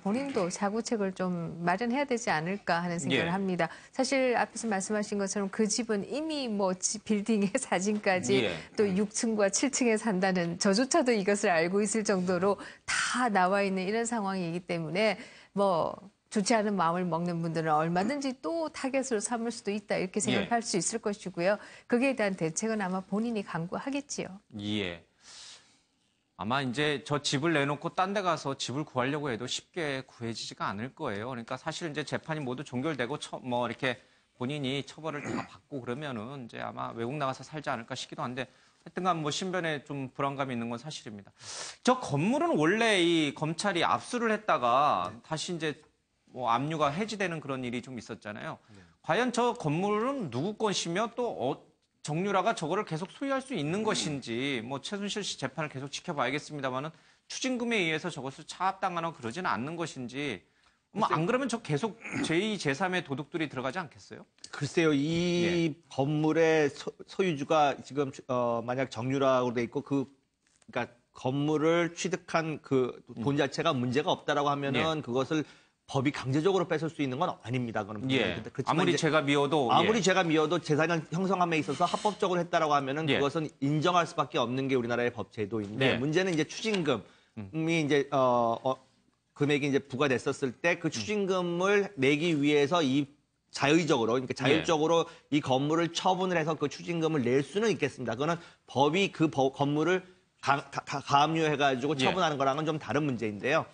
본인도 사고책을 좀 마련해야 되지 않을까 하는 생각을 예. 합니다. 사실 앞에서 말씀하신 것처럼 그 집은 이미 뭐 빌딩의 사진까지 예. 또 6층과 7층에 산다는 저조차도 이것을 알고 있을 정도로 다 나와 있는 이런 상황이기 때문에 뭐 좋지 않은 마음을 먹는 분들은 얼마든지 또 타겟으로 삼을 수도 있다 이렇게 생각할 수 있을 것이고요. 거기에 대한 대책은 아마 본인이 강구하겠지요. 예. 아마 이제 저 집을 내놓고 딴 데 가서 집을 구하려고 해도 쉽게 구해지지가 않을 거예요. 그러니까 사실 이제 재판이 모두 종결되고 뭐 이렇게 본인이 처벌을 다 받고 그러면은 이제 아마 외국 나가서 살지 않을까 싶기도 한데 하여튼간 뭐 신변에 좀 불안감이 있는 건 사실입니다. 저 건물은 원래 이 검찰이 압수를 했다가 다시 이제 뭐 압류가 해지되는 그런 일이 좀 있었잖아요. 과연 저 건물은 누구 것이며 또 정유라가 저거를 계속 소유할 수 있는 것인지 뭐 최순실 씨 재판을 계속 지켜봐야겠습니다만은 추징금에 의해서 저것을 차압당하거나 그러지는 않는 것인지 뭐 안 그러면 저 계속 제2, 제3의 도둑들이 들어가지 않겠어요? 글쎄요, 이 건물의 소유주가 지금 만약 정유라고 돼 있고 그러니까 건물을 취득한 그 돈 자체가 문제가 없다라고 하면은 그것을 법이 강제적으로 뺏을 수 있는 건 아닙니다. 그건 아무리 죄가 미워도 죄가 미워도 재산 형성함에 있어서 합법적으로 했다라고 하면은 그것은 인정할 수밖에 없는 게 우리나라의 법 제도인데 문제는 이제 추징금이 이제 금액이 이제 부과됐었을 때 그 추징금을 내기 위해서 이 자의적으로, 그러니까 자율적으로 이 건물을 처분을 해서 그 추징금을 낼 수는 있겠습니다. 그거는 법이 그 건물을 가압류해가지고 처분하는 거랑은 좀 다른 문제인데요.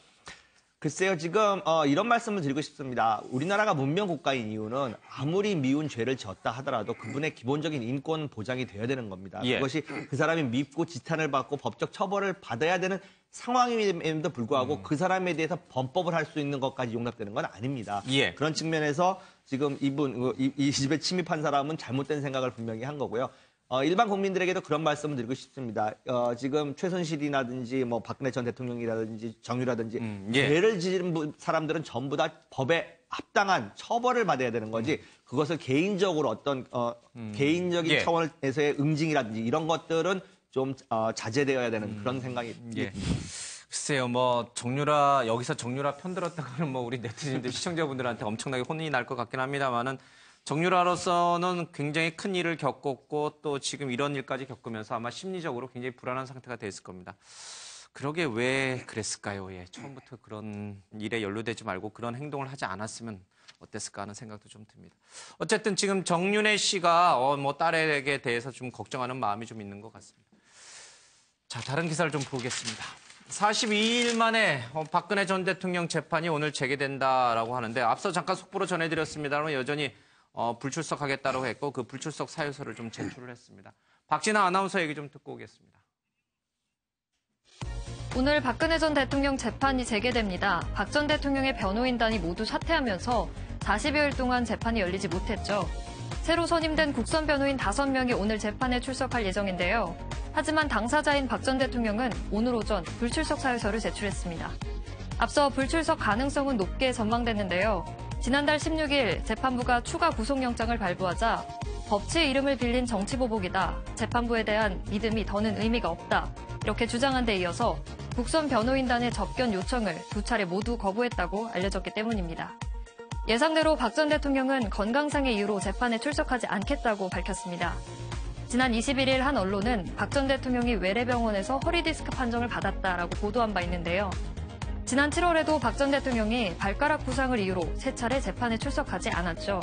글쎄요, 지금 이런 말씀을 드리고 싶습니다. 우리나라가 문명 국가인 이유는 아무리 미운 죄를 지었다 하더라도 그분의 기본적인 인권 보장이 돼야 되는 겁니다. 그것이 그 사람이 밉고 지탄을 받고 법적 처벌을 받아야 되는 상황임에도 불구하고 그 사람에 대해서 범법을 할 수 있는 것까지 용납되는 건 아닙니다. 그런 측면에서 지금 이 집에 침입한 사람은 잘못된 생각을 분명히 한 거고요. 일반 국민들에게도 그런 말씀을 드리고 싶습니다. 지금 최순실이라든지 뭐 박근혜 전 대통령이라든지 정유라든지 죄를 지은 사람들은 전부 다 법에 합당한 처벌을 받아야 되는 거지 그것을 개인적으로 어떤 개인적인 차원에서의 응징이라든지 이런 것들은 좀 자제되어야 되는 그런 생각이 듭니다. 글쎄요, 뭐 여기서 정유라 편들었다고는 뭐 우리 네티즌들 시청자분들한테 엄청나게 혼이 날 것 같긴 합니다만은 정유라로서는 굉장히 큰 일을 겪었고 또 지금 이런 일까지 겪으면서 아마 심리적으로 굉장히 불안한 상태가 됐을 겁니다. 그러게 왜 그랬을까요? 처음부터 그런 일에 연루되지 말고 그런 행동을 하지 않았으면 어땠을까 하는 생각도 좀 듭니다. 어쨌든 지금 정윤혜 씨가 뭐 딸에게 대해서 좀 걱정하는 마음이 좀 있는 것 같습니다. 자, 다른 기사를 좀 보겠습니다. 42일 만에 박근혜 전 대통령 재판이 오늘 재개된다라고 하는데 앞서 잠깐 속보로 전해드렸습니다만 여전히 불출석하겠다고 했고 그 불출석 사유서를 좀 제출을 했습니다. 박진아 아나운서 얘기 좀 듣고 오겠습니다. 오늘 박근혜 전 대통령 재판이 재개됩니다. 박 전 대통령의 변호인단이 모두 사퇴하면서 40여일 동안 재판이 열리지 못했죠. 새로 선임된 국선 변호인 5명이 오늘 재판에 출석할 예정인데요. 하지만 당사자인 박 전 대통령은 오늘 오전 불출석 사유서를 제출했습니다. 앞서 불출석 가능성은 높게 전망됐는데요. 지난달 16일 재판부가 추가 구속영장을 발부하자 법치의 이름을 빌린 정치보복이다. 재판부에 대한 믿음이 더는 의미가 없다. 이렇게 주장한 데 이어서 국선 변호인단의 접견 요청을 2차례 모두 거부했다고 알려졌기 때문입니다. 예상대로 박 전 대통령은 건강상의 이유로 재판에 출석하지 않겠다고 밝혔습니다. 지난 21일 한 언론은 박 전 대통령이 외래병원에서 허리디스크 판정을 받았다라고 보도한 바 있는데요. 지난 7월에도 박 전 대통령이 발가락 부상을 이유로 3차례 재판에 출석하지 않았죠.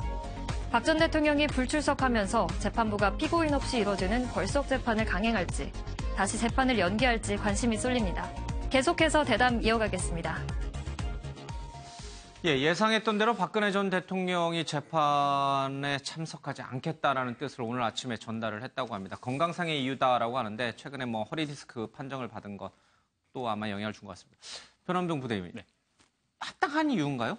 박 전 대통령이 불출석하면서 재판부가 피고인 없이 이뤄지는 벌석 재판을 강행할지 다시 재판을 연기할지 관심이 쏠립니다. 계속해서 대담 이어가겠습니다. 예상했던 대로 박근혜 전 대통령이 재판에 참석하지 않겠다라는 뜻을 오늘 아침에 전달을 했다고 합니다. 건강상의 이유다라고 하는데 최근에 뭐 허리디스크 판정을 받은 것도 아마 영향을 준 것 같습니다. 변함동 부대표님, 합당한 이유인가요?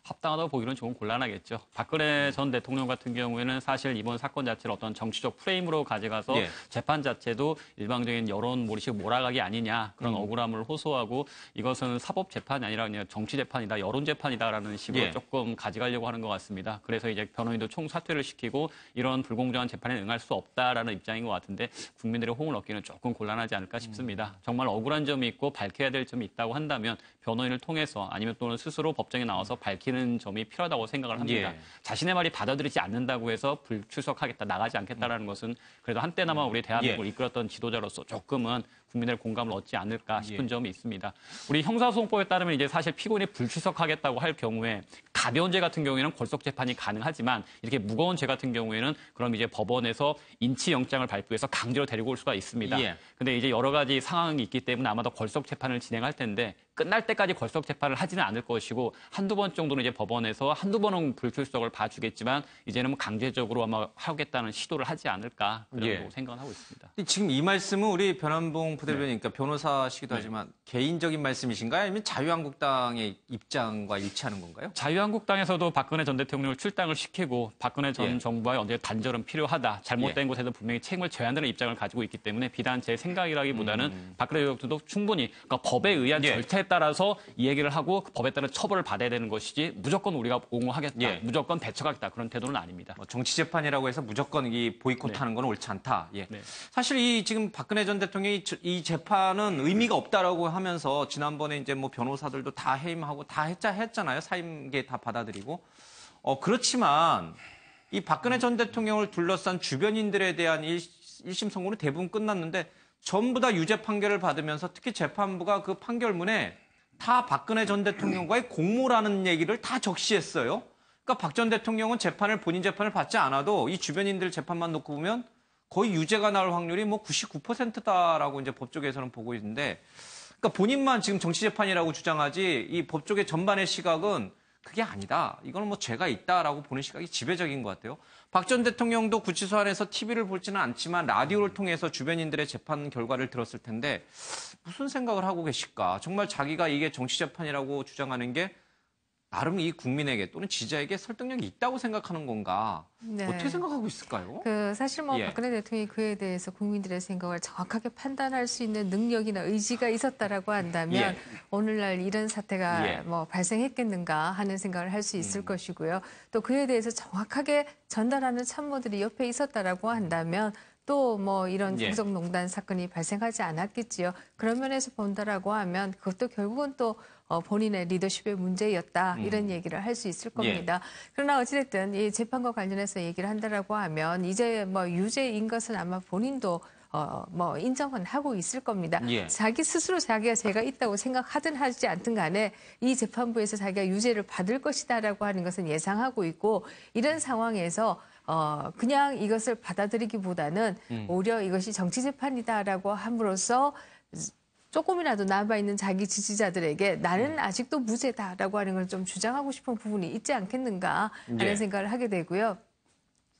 합당하다고 보기는 조금 곤란하겠죠. 박근혜 전 대통령 같은 경우에는 사실 이번 사건 자체를 어떤 정치적 프레임으로 가져가서 재판 자체도 일방적인 여론 몰이식 몰아가기 아니냐 그런 억울함을 호소하고 이것은 사법 재판이 아니라 그냥 정치 재판이다, 여론 재판이다라는 식으로 조금 가져가려고 하는 것 같습니다. 그래서 이제 변호인도 총사퇴를 시키고 이런 불공정한 재판에 응할 수 없다라는 입장인 것 같은데 국민들의 호응을 얻기는 조금 곤란하지 않을까 싶습니다. 정말 억울한 점이 있고 밝혀야 될 점이 있다고 한다면 변호인을 통해서 아니면 또는 스스로 법정에 나와서 밝히는 점이 필요하다고 생각을 합니다. 자신의 말이 받아들이지 않는다고 해서 불출석하겠다, 나가지 않겠다라는 것은 그래도 한때나마 우리 대한민국을 이끌었던 지도자로서 조금은 국민의 공감을 얻지 않을까 싶은 점이 있습니다. 우리 형사소송법에 따르면 이제 사실 피고인이 불출석하겠다고 할 경우에 가벼운 죄 같은 경우에는 골석 재판이 가능하지만 이렇게 무거운 죄 같은 경우에는 그럼 이제 법원에서 인치영장을 발부해서 강제로 데리고 올 수가 있습니다. 근데 이제 여러 가지 상황이 있기 때문에 아마도 골석 재판을 진행할 텐데 끝날 때까지 골석 재판을 하지는 않을 것이고 한두 번 정도는 이제 법원에서 한두 번은 불출석을 봐주겠지만 이제는 뭐 강제적으로 아마 하겠다는 시도를 하지 않을까 그런 생각을 하고 있습니다. 지금 이 말씀은 우리 변환봉 부대변인이니까 변호사시기도 하지만 개인적인 말씀이신가요? 아니면 자유한국당의 입장과 일치하는 건가요? 자유한국당에서도 박근혜 전 대통령을 출당을 시키고 박근혜 전 정부와의 언제 단절은 필요하다. 잘못된 곳에서 분명히 책임을 져야 한다는 입장을 가지고 있기 때문에 비단 제 생각이라기보다는 박근혜 대통령도 충분히 그러니까 법에 의한 절차에 따라서 이 얘기를 하고 그 법에 따른 처벌을 받아야 되는 것이지 무조건 우리가 옹호하겠다. 무조건 배척하겠다. 그런 태도는 아닙니다. 정치 재판이라고 해서 무조건 이 보이콧하는 건 옳지 않다. 사실 이 지금 박근혜 전 대통령이 이 재판은 의미가 없다라고 하면서 지난번에 이제 뭐 변호사들도 다 해임하고 다 했잖아요. 사임계 다 받아들이고. 그렇지만 이 박근혜 전 대통령을 둘러싼 주변인들에 대한 1심 선고는 대부분 끝났는데 전부 다 유죄 판결을 받으면서 특히 재판부가 그 판결문에 다 박근혜 전 대통령과의 공모라는 얘기를 다 적시했어요. 그러니까 박 전 대통령은 본인 재판을 받지 않아도 이 주변인들 재판만 놓고 보면 거의 유죄가 나올 확률이 뭐 99%다라고 이제 법조계에서는 보고 있는데, 그러니까 본인만 지금 정치 재판이라고 주장하지 이 법조계 전반의 시각은 그게 아니다. 이거는 뭐 죄가 있다라고 보는 시각이 지배적인 것 같아요. 박 전 대통령도 구치소 안에서 TV를 보지는 않지만 라디오를 통해서 주변인들의 재판 결과를 들었을 텐데 무슨 생각을 하고 계실까? 정말 자기가 이게 정치 재판이라고 주장하는 게 나름 이 국민에게 또는 지지자에게 설득력이 있다고 생각하는 건가? 어떻게 생각하고 있을까요? 사실 박근혜 대통령이 그에 대해서 국민들의 생각을 정확하게 판단할 수 있는 능력이나 의지가 있었다라고 한다면 오늘날 이런 사태가 발생했겠는가 하는 생각을 할 수 있을 것이고요. 또 그에 대해서 정확하게 전달하는 참모들이 옆에 있었다라고 한다면 또 이런 국정농단 사건이 발생하지 않았겠지요. 그런 면에서 본다라고 하면 그것도 결국은 또 본인의 리더십의 문제였다 이런 얘기를 할 수 있을 겁니다. 그러나 어찌됐든 이 재판과 관련해서 얘기를 한다라고 하면 이제 유죄인 것은 아마 본인도 인정은 하고 있을 겁니다. 자기 스스로 자기가 죄가 있다고 생각하든 하지 않든 간에 이 재판부에서 자기가 유죄를 받을 것이다라고 하는 것은 예상하고 있고 이런 상황에서 그냥 이것을 받아들이기보다는 오히려 이것이 정치 재판이다라고 함으로써 조금이라도 남아있는 자기 지지자들에게 나는 아직도 무죄다라고 하는 걸 좀 주장하고 싶은 부분이 있지 않겠는가 하는 생각을 하게 되고요.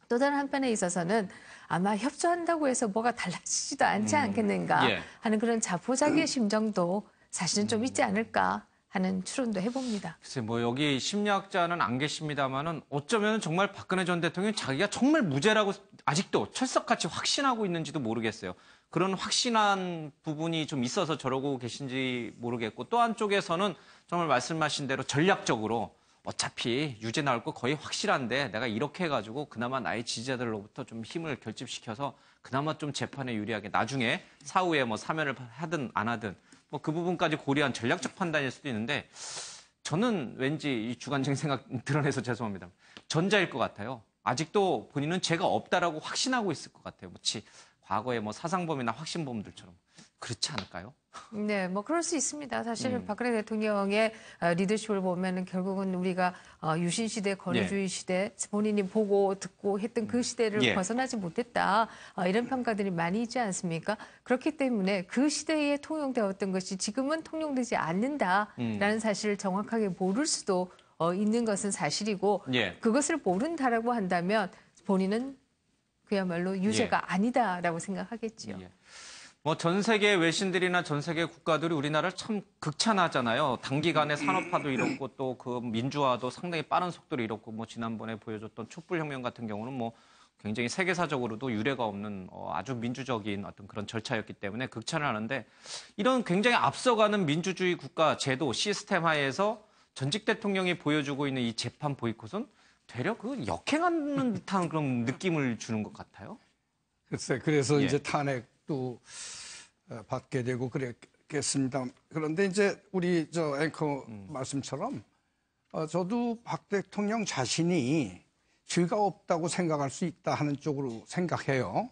또 다른 한편에 있어서는 아마 협조한다고 해서 뭐가 달라지지도 않지 않겠는가 하는 그런 자포자기의 심정도 사실은 좀 있지 않을까 하는 추론도 해봅니다. 글쎄 여기 심리학자는 안 계십니다만은 어쩌면 정말 박근혜 전 대통령이 자기가 정말 무죄라고 아직도 철석같이 확신하고 있는지도 모르겠어요. 그런 확신한 부분이 좀 있어서 저러고 계신지 모르겠고 또 한쪽에서는 정말 말씀하신 대로 전략적으로 어차피 유죄 나올 거 거의 확실한데 내가 이렇게 해가지고 그나마 나의 지지자들로부터 좀 힘을 결집시켜서 그나마 좀 재판에 유리하게 나중에 사후에 사면을 하든 안 하든 그 부분까지 고려한 전략적 판단일 수도 있는데 저는 왠지 이 주관적인 생각 드러내서 죄송합니다. 전자일 것 같아요. 아직도 본인은 죄가 없다라고 확신하고 있을 것 같아요. 마치 과거에 사상범이나 확신범들처럼. 그렇지 않을까요? 네, 그럴 수 있습니다. 사실 박근혜 대통령의 리더십을 보면은 결국은 우리가 유신 시대, 권위주의 시대, 본인이 보고 듣고 했던 그 시대를 벗어나지 못했다. 이런 평가들이 많이 있지 않습니까? 그렇기 때문에 그 시대에 통용되었던 것이 지금은 통용되지 않는다라는 사실을 정확하게 모를 수도 있는 것은 사실이고 그것을 모른다라고 한다면 본인은 그야말로 유죄가 아니다라고 생각하겠지요. 뭐 전 세계 외신들이나 전 세계 국가들이 우리나라를 참 극찬하잖아요. 단기간에 산업화도 이뤘고 또 그 민주화도 상당히 빠른 속도로 이뤘고 뭐 지난번에 보여줬던 촛불혁명 같은 경우는 뭐 굉장히 세계사적으로도 유례가 없는 아주 민주적인 어떤 그런 절차였기 때문에 극찬을 하는데 이런 굉장히 앞서가는 민주주의 국가 제도 시스템 하에서 전직 대통령이 보여주고 있는 이 재판 보이콧은 되려 그 역행하는 듯한 그런 느낌을 주는 것 같아요. 글쎄, 그래서 예. 이제 탄핵도 받게 되고 그랬겠습니다. 그런데 이제 우리 저 앵커 말씀처럼 저도 박 대통령 자신이 죄가 없다고 생각할 수 있다 하는 쪽으로 생각해요.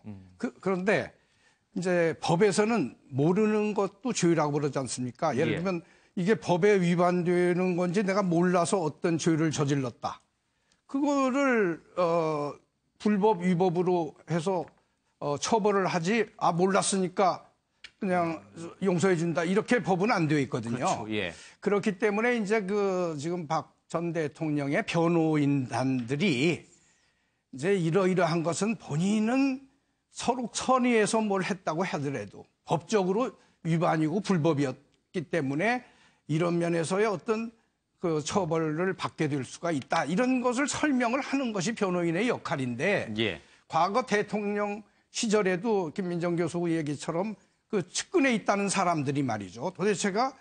그런데 이제 법에서는 모르는 것도 죄라고 그러지 않습니까? 예를 예. 들면 이게 법에 위반되는 건지 내가 몰라서 어떤 죄를 저질렀다. 그거를 불법 위법으로 해서 처벌을 하지 몰랐으니까 그냥 용서해 준다. 이렇게 법은 안 되어 있거든요. 그렇죠. 예. 그렇기 때문에 이제 지금 박 전 대통령의 변호인단들이 이제 이러이러한 것은 본인은 서로 선의해서 뭘 했다고 하더라도 법적으로 위반이고 불법이었기 때문에 이런 면에서의 어떤 그 처벌을 받게 될 수가 있다. 이런 것을 설명을 하는 것이 변호인의 역할인데 예. 과거 대통령 시절에도 김민정 교수 얘기처럼 그 측근에 있다는 사람들이 말이죠. 도대체가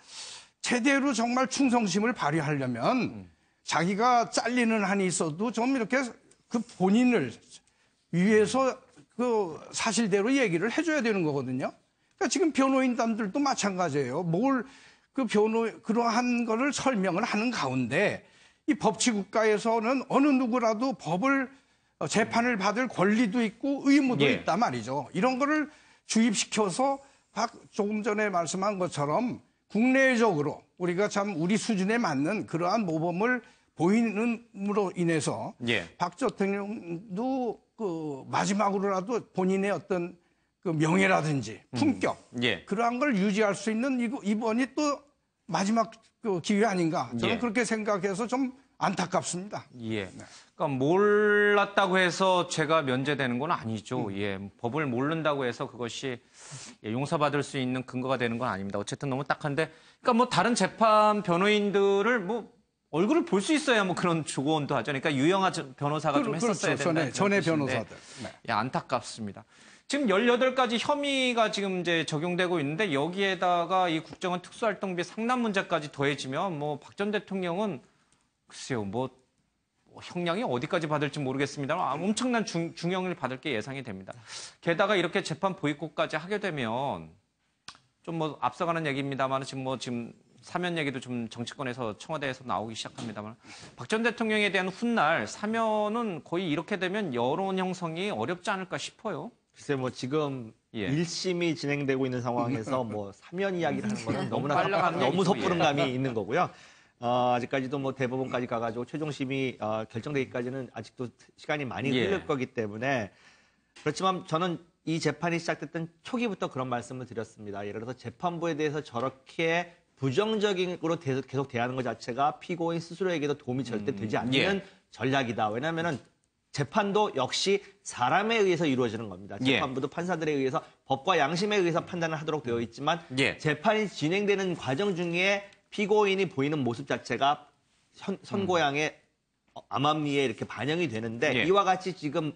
제대로 정말 충성심을 발휘하려면 자기가 잘리는 한이 있어도 좀 이렇게 그 본인을 위해서 그 사실대로 얘기를 해줘야 되는 거거든요. 그러니까 지금 변호인단들도 마찬가지예요. 그러한 거를 설명을 하는 가운데 이 법치국가에서는 어느 누구라도 법을 재판을 받을 권리도 있고 의무도 예. 있단 말이죠. 이런 거를 주입시켜서 조금 전에 말씀한 것처럼 국내적으로 우리가 참 우리 수준에 맞는 그러한 모범을 보이는으로 인해서 예. 박 대통령도 그 마지막으로라도 본인의 어떤 그 명예라든지 품격 예. 그러한 걸 유지할 수 있는 이번이 또 마지막 그 기회 아닌가 저는 예. 그렇게 생각해서 좀 안타깝습니다. 예. 그러니까 몰랐다고 해서 죄가 면제되는 건 아니죠. 예. 법을 모른다고 해서 그것이 용서받을 수 있는 근거가 되는 건 아닙니다. 어쨌든 너무 딱한데, 그러니까 뭐 다른 재판 변호인들을 뭐 얼굴을 볼 수 있어야 뭐 그런 조언도 하죠. 그러니까 유영하 변호사가 좀 했었어야 그렇죠. 된다. 전에 변호사들. 네. 예, 안타깝습니다. 지금 18가지 혐의가 지금 이제 적용되고 있는데 여기에다가 이 국정원 특수활동비 상납 문제까지 더해지면 뭐 박 전 대통령은 글쎄요, 뭐 형량이 어디까지 받을지 모르겠습니다만 엄청난 중형을 받을 게 예상이 됩니다. 게다가 이렇게 재판 보이콧까지 하게 되면 좀 뭐 앞서가는 얘기입니다만 지금 사면 얘기도 좀 정치권에서 청와대에서 나오기 시작합니다만 박 전 대통령에 대한 훗날 사면은 거의 이렇게 되면 여론 형성이 어렵지 않을까 싶어요. 글쎄 뭐 지금 예. 1심이 진행되고 있는 상황에서 뭐 사면 이야기를 하는 거는 너무나 빨라가는 너무 얘기죠. 섣부른감이 있는 거고요. 아직까지도 뭐 대법원까지 가가지고 최종심이 결정되기까지는 아직도 시간이 많이 예. 흘릴 거기 때문에 그렇지만 저는 이 재판이 시작됐던 초기부터 그런 말씀을 드렸습니다. 예를 들어서 재판부에 대해서 저렇게 부정적으로 계속 대하는 것 자체가 피고인 스스로에게도 도움이 절대 되지 않는 예. 전략이다. 왜냐하면은 재판도 역시 사람에 의해서 이루어지는 겁니다. 예. 재판부도 판사들에 의해서 법과 양심에 의해서 판단을 하도록 되어 있지만 예. 재판이 진행되는 과정 중에 피고인이 보이는 모습 자체가 선고양의 암암리에 이렇게 반영이 되는데 예. 이와 같이 지금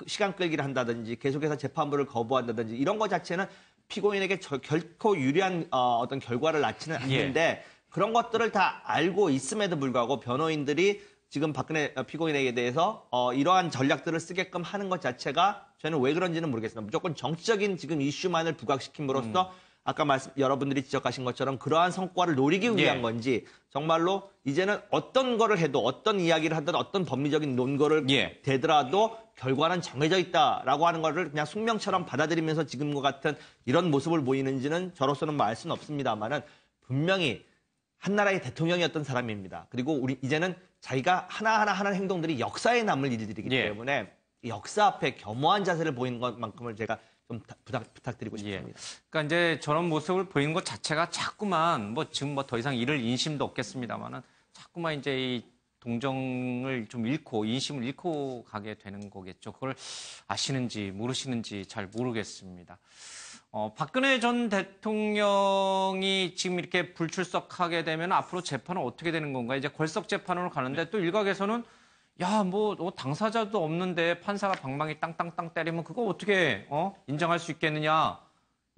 시간 끌기를 한다든지 계속해서 재판부를 거부한다든지 이런 것 자체는 피고인에게 결코 유리한 어떤 결과를 낳지는 않는데 그런 것들을 다 알고 있음에도 불구하고 변호인들이 지금 박근혜 피고인에게 대해서 이러한 전략들을 쓰게끔 하는 것 자체가 저는 왜 그런지는 모르겠습니다. 무조건 정치적인 지금 이슈만을 부각시킴으로써 아까 여러분들이 지적하신 것처럼 그러한 성과를 노리기 위한 건지 정말로 이제는 어떤 거를 해도 어떤 이야기를 하든 어떤 법리적인 논거를 대더라도 결과는 정해져 있다라고 하는 거를 그냥 숙명처럼 받아들이면서 지금과 같은 이런 모습을 보이는지는 저로서는 뭐 알 수는 없습니다만은 분명히 한 나라의 대통령이었던 사람입니다. 그리고 우리 이제는 자기가 하나하나 하는 행동들이 역사에 남을 일들이기 때문에 역사 앞에 겸허한 자세를 보이는 것만큼을 제가 좀 부탁드리고 싶습니다. 그러니까 이제 저런 모습을 보이는 것 자체가 자꾸만 지금 더 이상 이를 인심도 없겠습니다만은 자꾸만 이제 이 동정을 좀 잃고 인심을 잃고 가게 되는 거겠죠. 그걸 아시는지 모르시는지 잘 모르겠습니다. 박근혜 전 대통령이 지금 이렇게 불출석하게 되면 앞으로 재판은 어떻게 되는 건가? 이제 걸석 재판으로 가는데 또 일각에서는 야, 뭐 당사자도 없는데 판사가 방망이 땅땅땅 때리면 그거 어떻게 인정할 수 있겠느냐?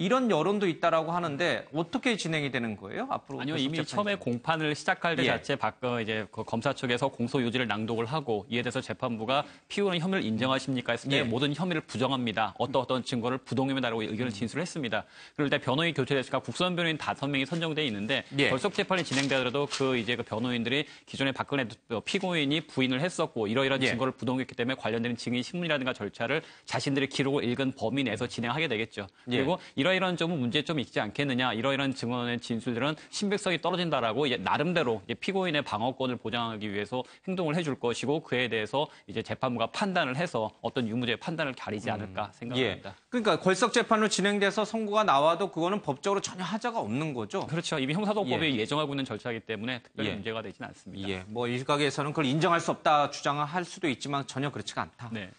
이런 여론도 있다라고 하는데 어떻게 진행이 되는 거예요? 앞으로 아니요, 이미 처음에 공판을 시작할 때 자체 이제 그 검사 측에서 공소 요지를 낭독을 하고 이에 대해서 재판부가 피고는 혐의를 인정하십니까 했을 때 모든 혐의를 부정합니다. 어떤 증거를 부동의하다라고 의견을 진술을 했습니다. 그럴 때 변호인 교체됐으니까 국선 변호인 5명이 선정돼 있는데 결석 재판이 진행되더라도 그 변호인들이 기존에 박근혜 피고인이 부인을 했었고 이러이러한 증거를 부동의했기 때문에 관련된 증인 신문이라든가 절차를 자신들의 기록을 읽은 범위 내에서 진행하게 되겠죠. 그리고 이러이러한 점은 문제점이 있지 않겠느냐. 이러이러한 증언의 진술들은 신빙성이 떨어진다라고 나름대로 피고인의 방어권을 보장하기 위해서 행동을 해줄 것이고 그에 대해서 이제 재판부가 판단을 해서 어떤 유무죄의 판단을 가리지 않을까 생각합니다. 그러니까 걸석 재판으로 진행돼서 선고가 나와도 그거는 법적으로 전혀 하자가 없는 거죠. 그렇죠. 이미 형사소송법이 예정하고 있는 절차이기 때문에 특별히 문제가 되지는 않습니다. 뭐 일각에서는 그걸 인정할 수 없다 주장을 할 수도 있지만 전혀 그렇지가 않다. 네.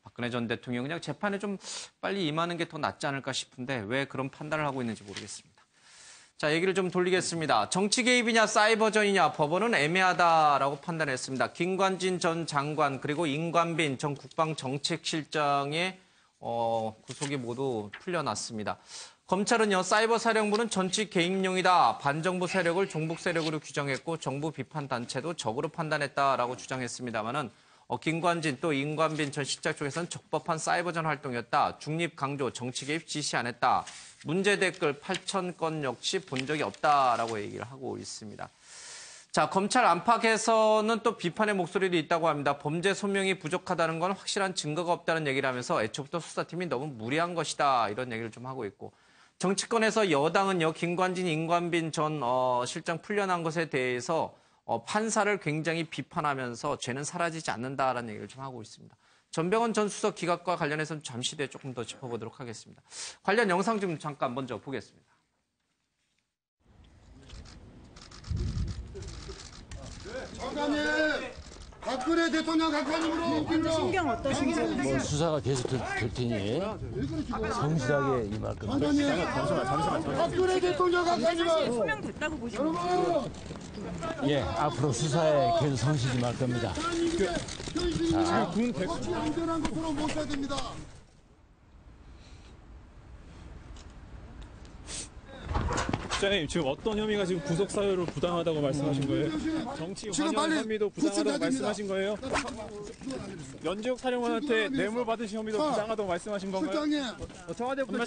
박근혜 전 대통령 그냥 재판에 좀 빨리 임하는 게 더 낫지 않을까 싶은데 왜 그런 판단을 하고 있는지 모르겠습니다. 자, 얘기를 좀 돌리겠습니다. 정치 개입이냐 사이버전이냐 법원은 애매하다라고 판단했습니다. 김관진 전 장관 그리고 임관빈 전 국방정책실장의 구속이 모두 풀려났습니다. 검찰은요, 사이버 사령부는 정치 개입용이다. 반정부 세력을 종북 세력으로 규정했고 정부 비판 단체도 적으로 판단했다라고 주장했습니다만은 김관진 또 임관빈 전 실장 쪽에서는 적법한 사이버전 활동이었다. 중립 강조, 정치 개입 지시 안 했다. 문제 댓글 8,000건 역시 본 적이 없다라고 얘기를 하고 있습니다. 자, 검찰 안팎에서는 또 비판의 목소리도 있다고 합니다. 범죄 소명이 부족하다는 건 확실한 증거가 없다는 얘기를 하면서 애초부터 수사팀이 너무 무리한 것이다. 이런 얘기를 좀 하고 있고. 정치권에서 여당은요, 김관진, 임관빈 전 실장 풀려난 것에 대해서 판사를 굉장히 비판하면서 죄는 사라지지 않는다라는 얘기를 좀 하고 있습니다. 전병헌 전 수석 기각과 관련해서는 잠시 뒤에 조금 더 짚어보도록 하겠습니다. 관련 영상 좀 잠깐 먼저 보겠습니다. 장관님, 박근혜 대통령 각하님으로 신경 어떠신지. 뭐 수사가 계속 될 테니 성실하게 임할 겁니다. 잠시만. 박근혜 대통령 각하님은 소명됐다고 보시면 예, 앞으로 수사에 계속 성실히 임할 겁니다. 군 대통령 안전한 것으로 모셔야 됩니다. 국장님, 지금 어떤 혐의가 지금 구속 사유로 부당하다고 말씀하신 거예요? 정치 관여 혐의도 부당하다고 말씀하신 거예요? 연지혁 사령관한테 뇌물 받으신 혐의도 부당하다고 말씀하신 건가요? 청와대부터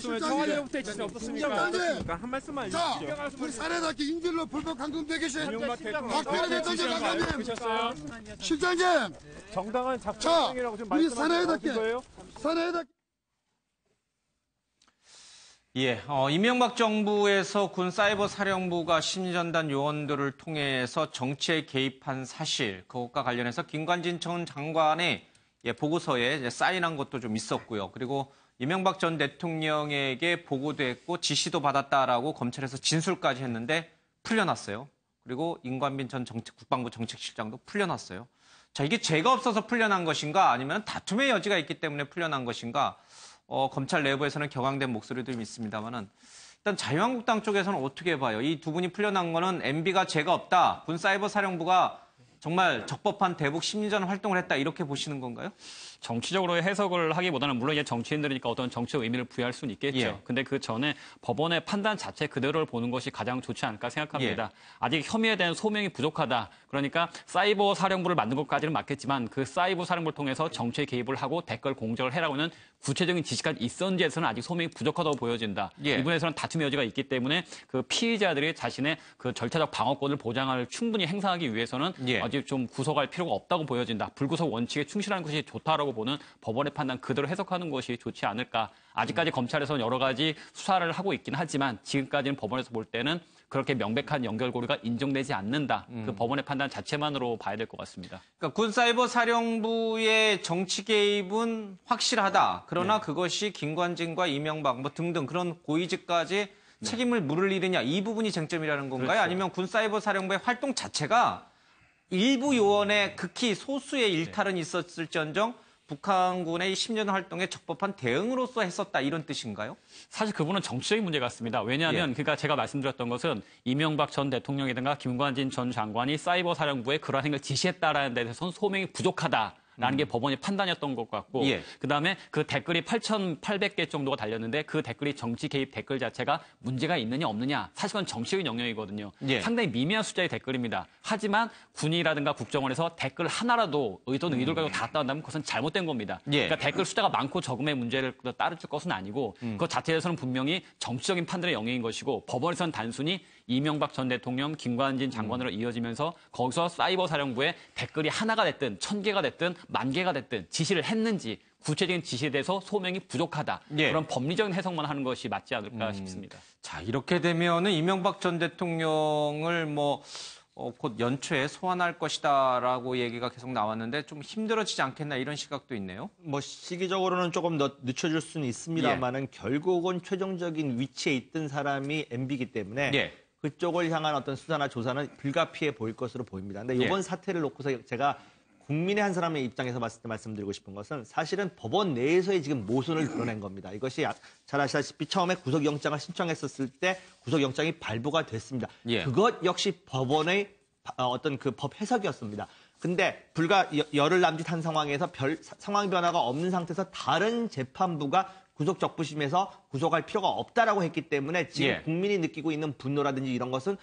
지시 없었습니까? 한 말씀만 해주시죠. 우리 사례답게 인질로 불법 감금돼 계신 이명박 대통령 박근혜 대통령 각하님, 그셨어요? 실장님, 정당한 작품이라고 지금 우리 말씀하신 거예요? 사례답게. 이명박 정부에서 군 사이버 사령부가 심리전단 요원들을 통해서 정치에 개입한 사실, 그것과 관련해서 김관진 전 장관의 보고서에 사인한 것도 좀 있었고요. 그리고 이명박 전 대통령에게 보고도 했고 지시도 받았다라고 검찰에서 진술까지 했는데 풀려났어요. 그리고 임관빈 전 국방부 정책실장도 풀려났어요. 자, 이게 죄가 없어서 풀려난 것인가 아니면 다툼의 여지가 있기 때문에 풀려난 것인가? 검찰 내부에서는 격앙된 목소리도 좀 있습니다만은 일단 자유한국당 쪽에서는 어떻게 봐요? 이 두 분이 풀려난 거는 MB가 죄가 없다. 군 사이버 사령부가 정말 적법한 대북 심리전 활동을 했다. 이렇게 보시는 건가요? 정치적으로 해석을 하기보다는 물론 이제 정치인들이니까 어떤 정치적 의미를 부여할 수는 있겠죠. 근데 그 전에 법원의 판단 자체 그대로를 보는 것이 가장 좋지 않을까 생각합니다. 아직 혐의에 대한 소명이 부족하다. 그러니까 사이버 사령부를 만든 것까지는 맞겠지만 그 사이버 사령부를 통해서 정치에 개입을 하고 댓글 공작을 해라고는 구체적인 지시가 있었는지에서는 아직 소명이 부족하다고 보여진다. 이 부분에서는 다툼의 여지가 있기 때문에 그 피의자들이 자신의 그 절차적 방어권을 보장을 충분히 행사하기 위해서는 아직 좀 구속할 필요가 없다고 보여진다. 불구속 원칙에 충실하는 것이 좋다라고 보는 법원의 판단 그대로 해석하는 것이 좋지 않을까. 아직까지 검찰에서는 여러 가지 수사를 하고 있긴 하지만 지금까지는 법원에서 볼 때는 그렇게 명백한 연결고리가 인정되지 않는다. 그 법원의 판단 자체만으로 봐야 될 것 같습니다. 그러니까 군 사이버 사령부의 정치 개입은 확실하다. 그러나 그것이 김관진과 이명박 뭐 등등 그런 고위직까지 책임을 물을 일이냐 이 부분이 쟁점이라는 건가요? 그렇죠. 아니면 군 사이버 사령부의 활동 자체가 일부 요원의 극히 소수의 일탈은 있었을지언정 북한군의 10년 활동에 적법한 대응으로서 했었다 이런 뜻인가요? 사실 그분은 정치적인 문제 같습니다. 왜냐하면 그러니까 제가 말씀드렸던 것은 이명박 전 대통령이든가 김관진 전 장관이 사이버 사령부에 그러한 행위를 지시했다라는 데 대해서는 소명이 부족하다. 라는 게 법원의 판단이었던 것 같고 그다음에 그 댓글이 8,800개 정도가 달렸는데 그 댓글이 정치 개입 댓글 자체가 문제가 있느냐 없느냐 사실 그건 정치적인 영역이거든요. 상당히 미미한 숫자의 댓글입니다. 하지만 군이라든가 국정원에서 댓글 하나라도 의도는 의도를 가지고 다 따온다면 그것은 잘못된 겁니다. 그러니까 댓글 숫자가 많고 적음의 문제를 따를 것은 아니고 그것 자체에 대해서는 분명히 정치적인 판단의 영역인 것이고 법원에서는 단순히 이명박 전 대통령, 김관진 장관으로 이어지면서 거기서 사이버 사령부에 댓글이 하나가 됐든 1,000개가 됐든 10,000개가 됐든 지시를 했는지 구체적인 지시에 대해서 소명이 부족하다. 그런 법리적인 해석만 하는 것이 맞지 않을까 싶습니다. 자, 이렇게 되면은 이명박 전 대통령을 곧 연초에 소환할 것이다라고 얘기가 계속 나왔는데 좀 힘들어지지 않겠나 이런 시각도 있네요. 뭐 시기적으로는 조금 더 늦춰질 수는 있습니다만은 결국은 최종적인 위치에 있던 사람이 MB이기 때문에 그쪽을 향한 어떤 수사나 조사는 불가피해 보일 것으로 보입니다. 근데 이번 사태를 놓고서 제가 국민의 한 사람의 입장에서 봤을 때 말씀드리고 싶은 것은 사실은 법원 내에서의 지금 모순을 드러낸 겁니다. 이것이 잘 아시다시피 처음에 구속영장을 신청했었을 때 구속영장이 발부가 됐습니다. 그것 역시 법원의 어떤 그 법 해석이었습니다. 근데 불과 열흘 남짓한 상황에서 별 상황 변화가 없는 상태에서 다른 재판부가 구속 적부심에서 구속할 필요가 없다라고 했기 때문에 지금 국민이 느끼고 있는 분노라든지 이런 것은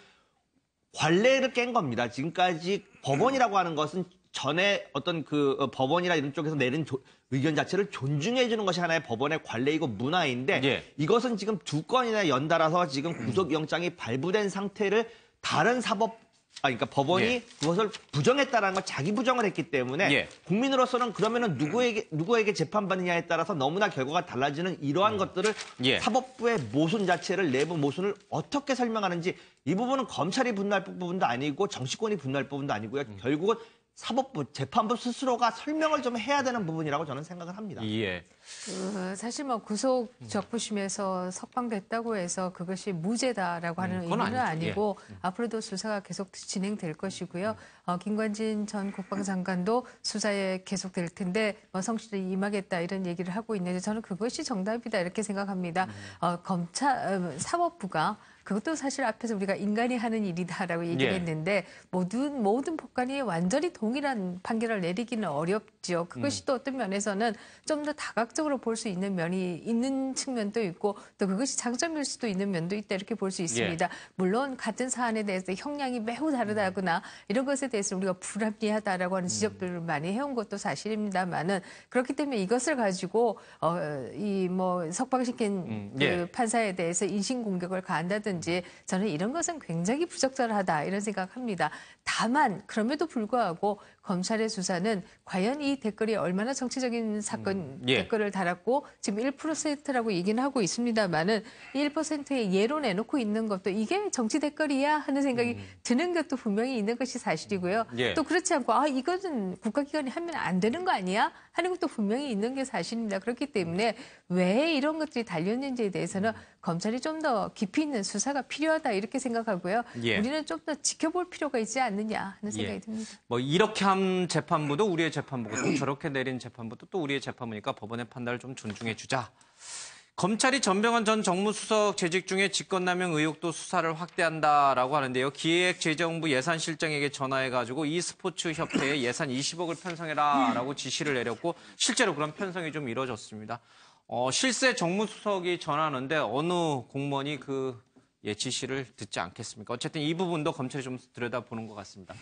관례를 깬 겁니다. 지금까지 법원이라고 하는 것은 전에 어떤 그 법원이나 이런 쪽에서 내린 의견 자체를 존중해 주는 것이 하나의 법원의 관례이고 문화인데 이것은 지금 2건이나 연달아서 지금 구속영장이 발부된 상태를 다른 그러니까 법원이 그것을 부정했다라는 걸 자기 부정을 했기 때문에 국민으로서는 그러면은 누구에게 재판받느냐에 따라서 너무나 결과가 달라지는 이러한 것들을 사법부의 모순 자체를 내부 모순을 어떻게 설명하는지 이 부분은 검찰이 분노할 부분도 아니고 정치권이 분노할 부분도 아니고요. 결국은 사법부, 재판부 스스로가 설명을 좀 해야 되는 부분이라고 저는 생각을 합니다. 사실 구속 적부심에서 석방됐다고 해서 그것이 무죄다라고 하는 의미는 아니고 앞으로도 수사가 계속 진행될 것이고요. 김관진 전 국방장관도 수사에 계속될 텐데 성실히 임하겠다 이런 얘기를 하고 있는데 저는 그것이 정답이다 이렇게 생각합니다. 사법부가 그것도 사실 앞에서 우리가 인간이 하는 일이다라고 얘기를 했는데 모든 법관이 완전히 동일한 판결을 내리기는 어렵죠. 그것이 또 어떤 면에서는 좀 더 다각적으로 볼 수 있는 면이 있는 측면도 있고 또 그것이 장점일 수도 있는 면도 있다 이렇게 볼 수 있습니다. 물론 같은 사안에 대해서 형량이 매우 다르다거나 이런 것에 대해서 우리가 불합리하다라고 하는 지적들을 많이 해온 것도 사실입니다만은 그렇기 때문에 이것을 가지고 석방시킨 그 판사에 대해서 인신공격을 가한다든지 저는 이런 것은 굉장히 부적절하다 이런 생각합니다. 다만 그럼에도 불구하고 검찰의 수사는 과연 이 댓글이 얼마나 정치적인 사건 댓글을 달았고 지금 1%라고 얘기는 하고 있습니다만은 1%의 예로 내놓고 있는 것도 이게 정치 댓글이야 하는 생각이 드는 것도 분명히 있는 것이 사실이고요. 또 그렇지 않고 이것은 국가기관이 하면 안 되는 거 아니야? 하는 것도 분명히 있는 게 사실입니다. 그렇기 때문에 왜 이런 것들이 달렸는지에 대해서는 검찰이 좀 더 깊이 있는 수사가 필요하다 이렇게 생각하고요. 우리는 좀 더 지켜볼 필요가 있지 않느냐 하는 생각이 듭니다. 이렇게 한 재판부도 우리의 재판부고 또 저렇게 내린 재판부도 또 우리의 재판부니까 법원의 판단을 좀 존중해 주자. 검찰이 전병헌 전 정무수석 재직 중에 직권남용 의혹도 수사를 확대한다라고 하는데요. 기획재정부 예산실장에게 전화해가지고 e스포츠 협회에 예산 20억을 편성해라라고 지시를 내렸고 실제로 그런 편성이 좀 이루어졌습니다. 실세 정무수석이 전화하는데 어느 공무원이 그 지시를 듣지 않겠습니까? 어쨌든 이 부분도 검찰이 좀 들여다보는 것 같습니다.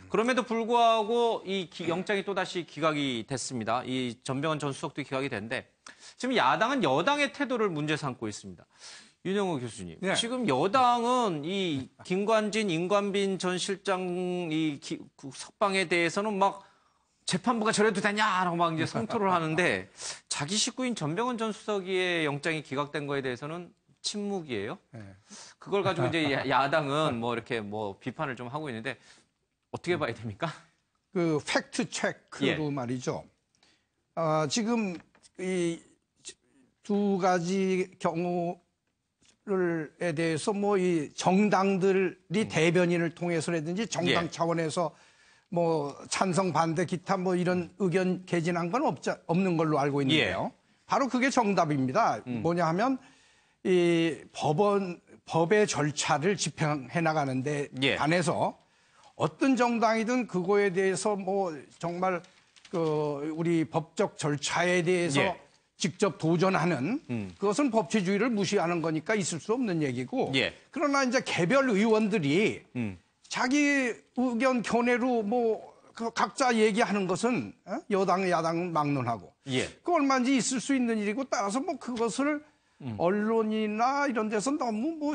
그럼에도 불구하고 이 영장이 또다시 기각이 됐습니다. 이 전병헌 전 수석도 기각이 됐는데 지금 야당은 여당의 태도를 문제 삼고 있습니다. 윤영호 교수님, 지금 여당은 이 김관진, 임관빈 전 실장 석방에 대해서는 막 재판부가 저래도 되냐라고 막 이제 성토를 하는데 자기 식구인 전병헌 전 수석의 영장이 기각된 거에 대해서는 침묵이에요. 그걸 가지고 이제 야당은 이렇게 비판을 좀 하고 있는데 어떻게 봐야 됩니까? 그 팩트 체크로 말이죠. 지금 이 두 가지 경우에 대해서 이 정당들이 대변인을 통해서라든지 정당 차원에서 뭐 찬성 반대 기타 뭐 이런 의견 개진한 건 없는 걸로 알고 있는데요. 바로 그게 정답입니다. 뭐냐 하면 이 법의 절차를 집행해 나가는데 관해서 어떤 정당이든 그거에 대해서 뭐 정말 그 우리 법적 절차에 대해서 직접 도전하는 그것은 법치주의를 무시하는 거니까 있을 수 없는 얘기고 그러나 이제 개별 의원들이 자기 의견 견해로 뭐 각자 얘기하는 것은 여당 야당 막론하고 그 얼마든지 있을 수 있는 일이고 따라서 뭐 그것을 언론이나 이런 데서 너무 뭐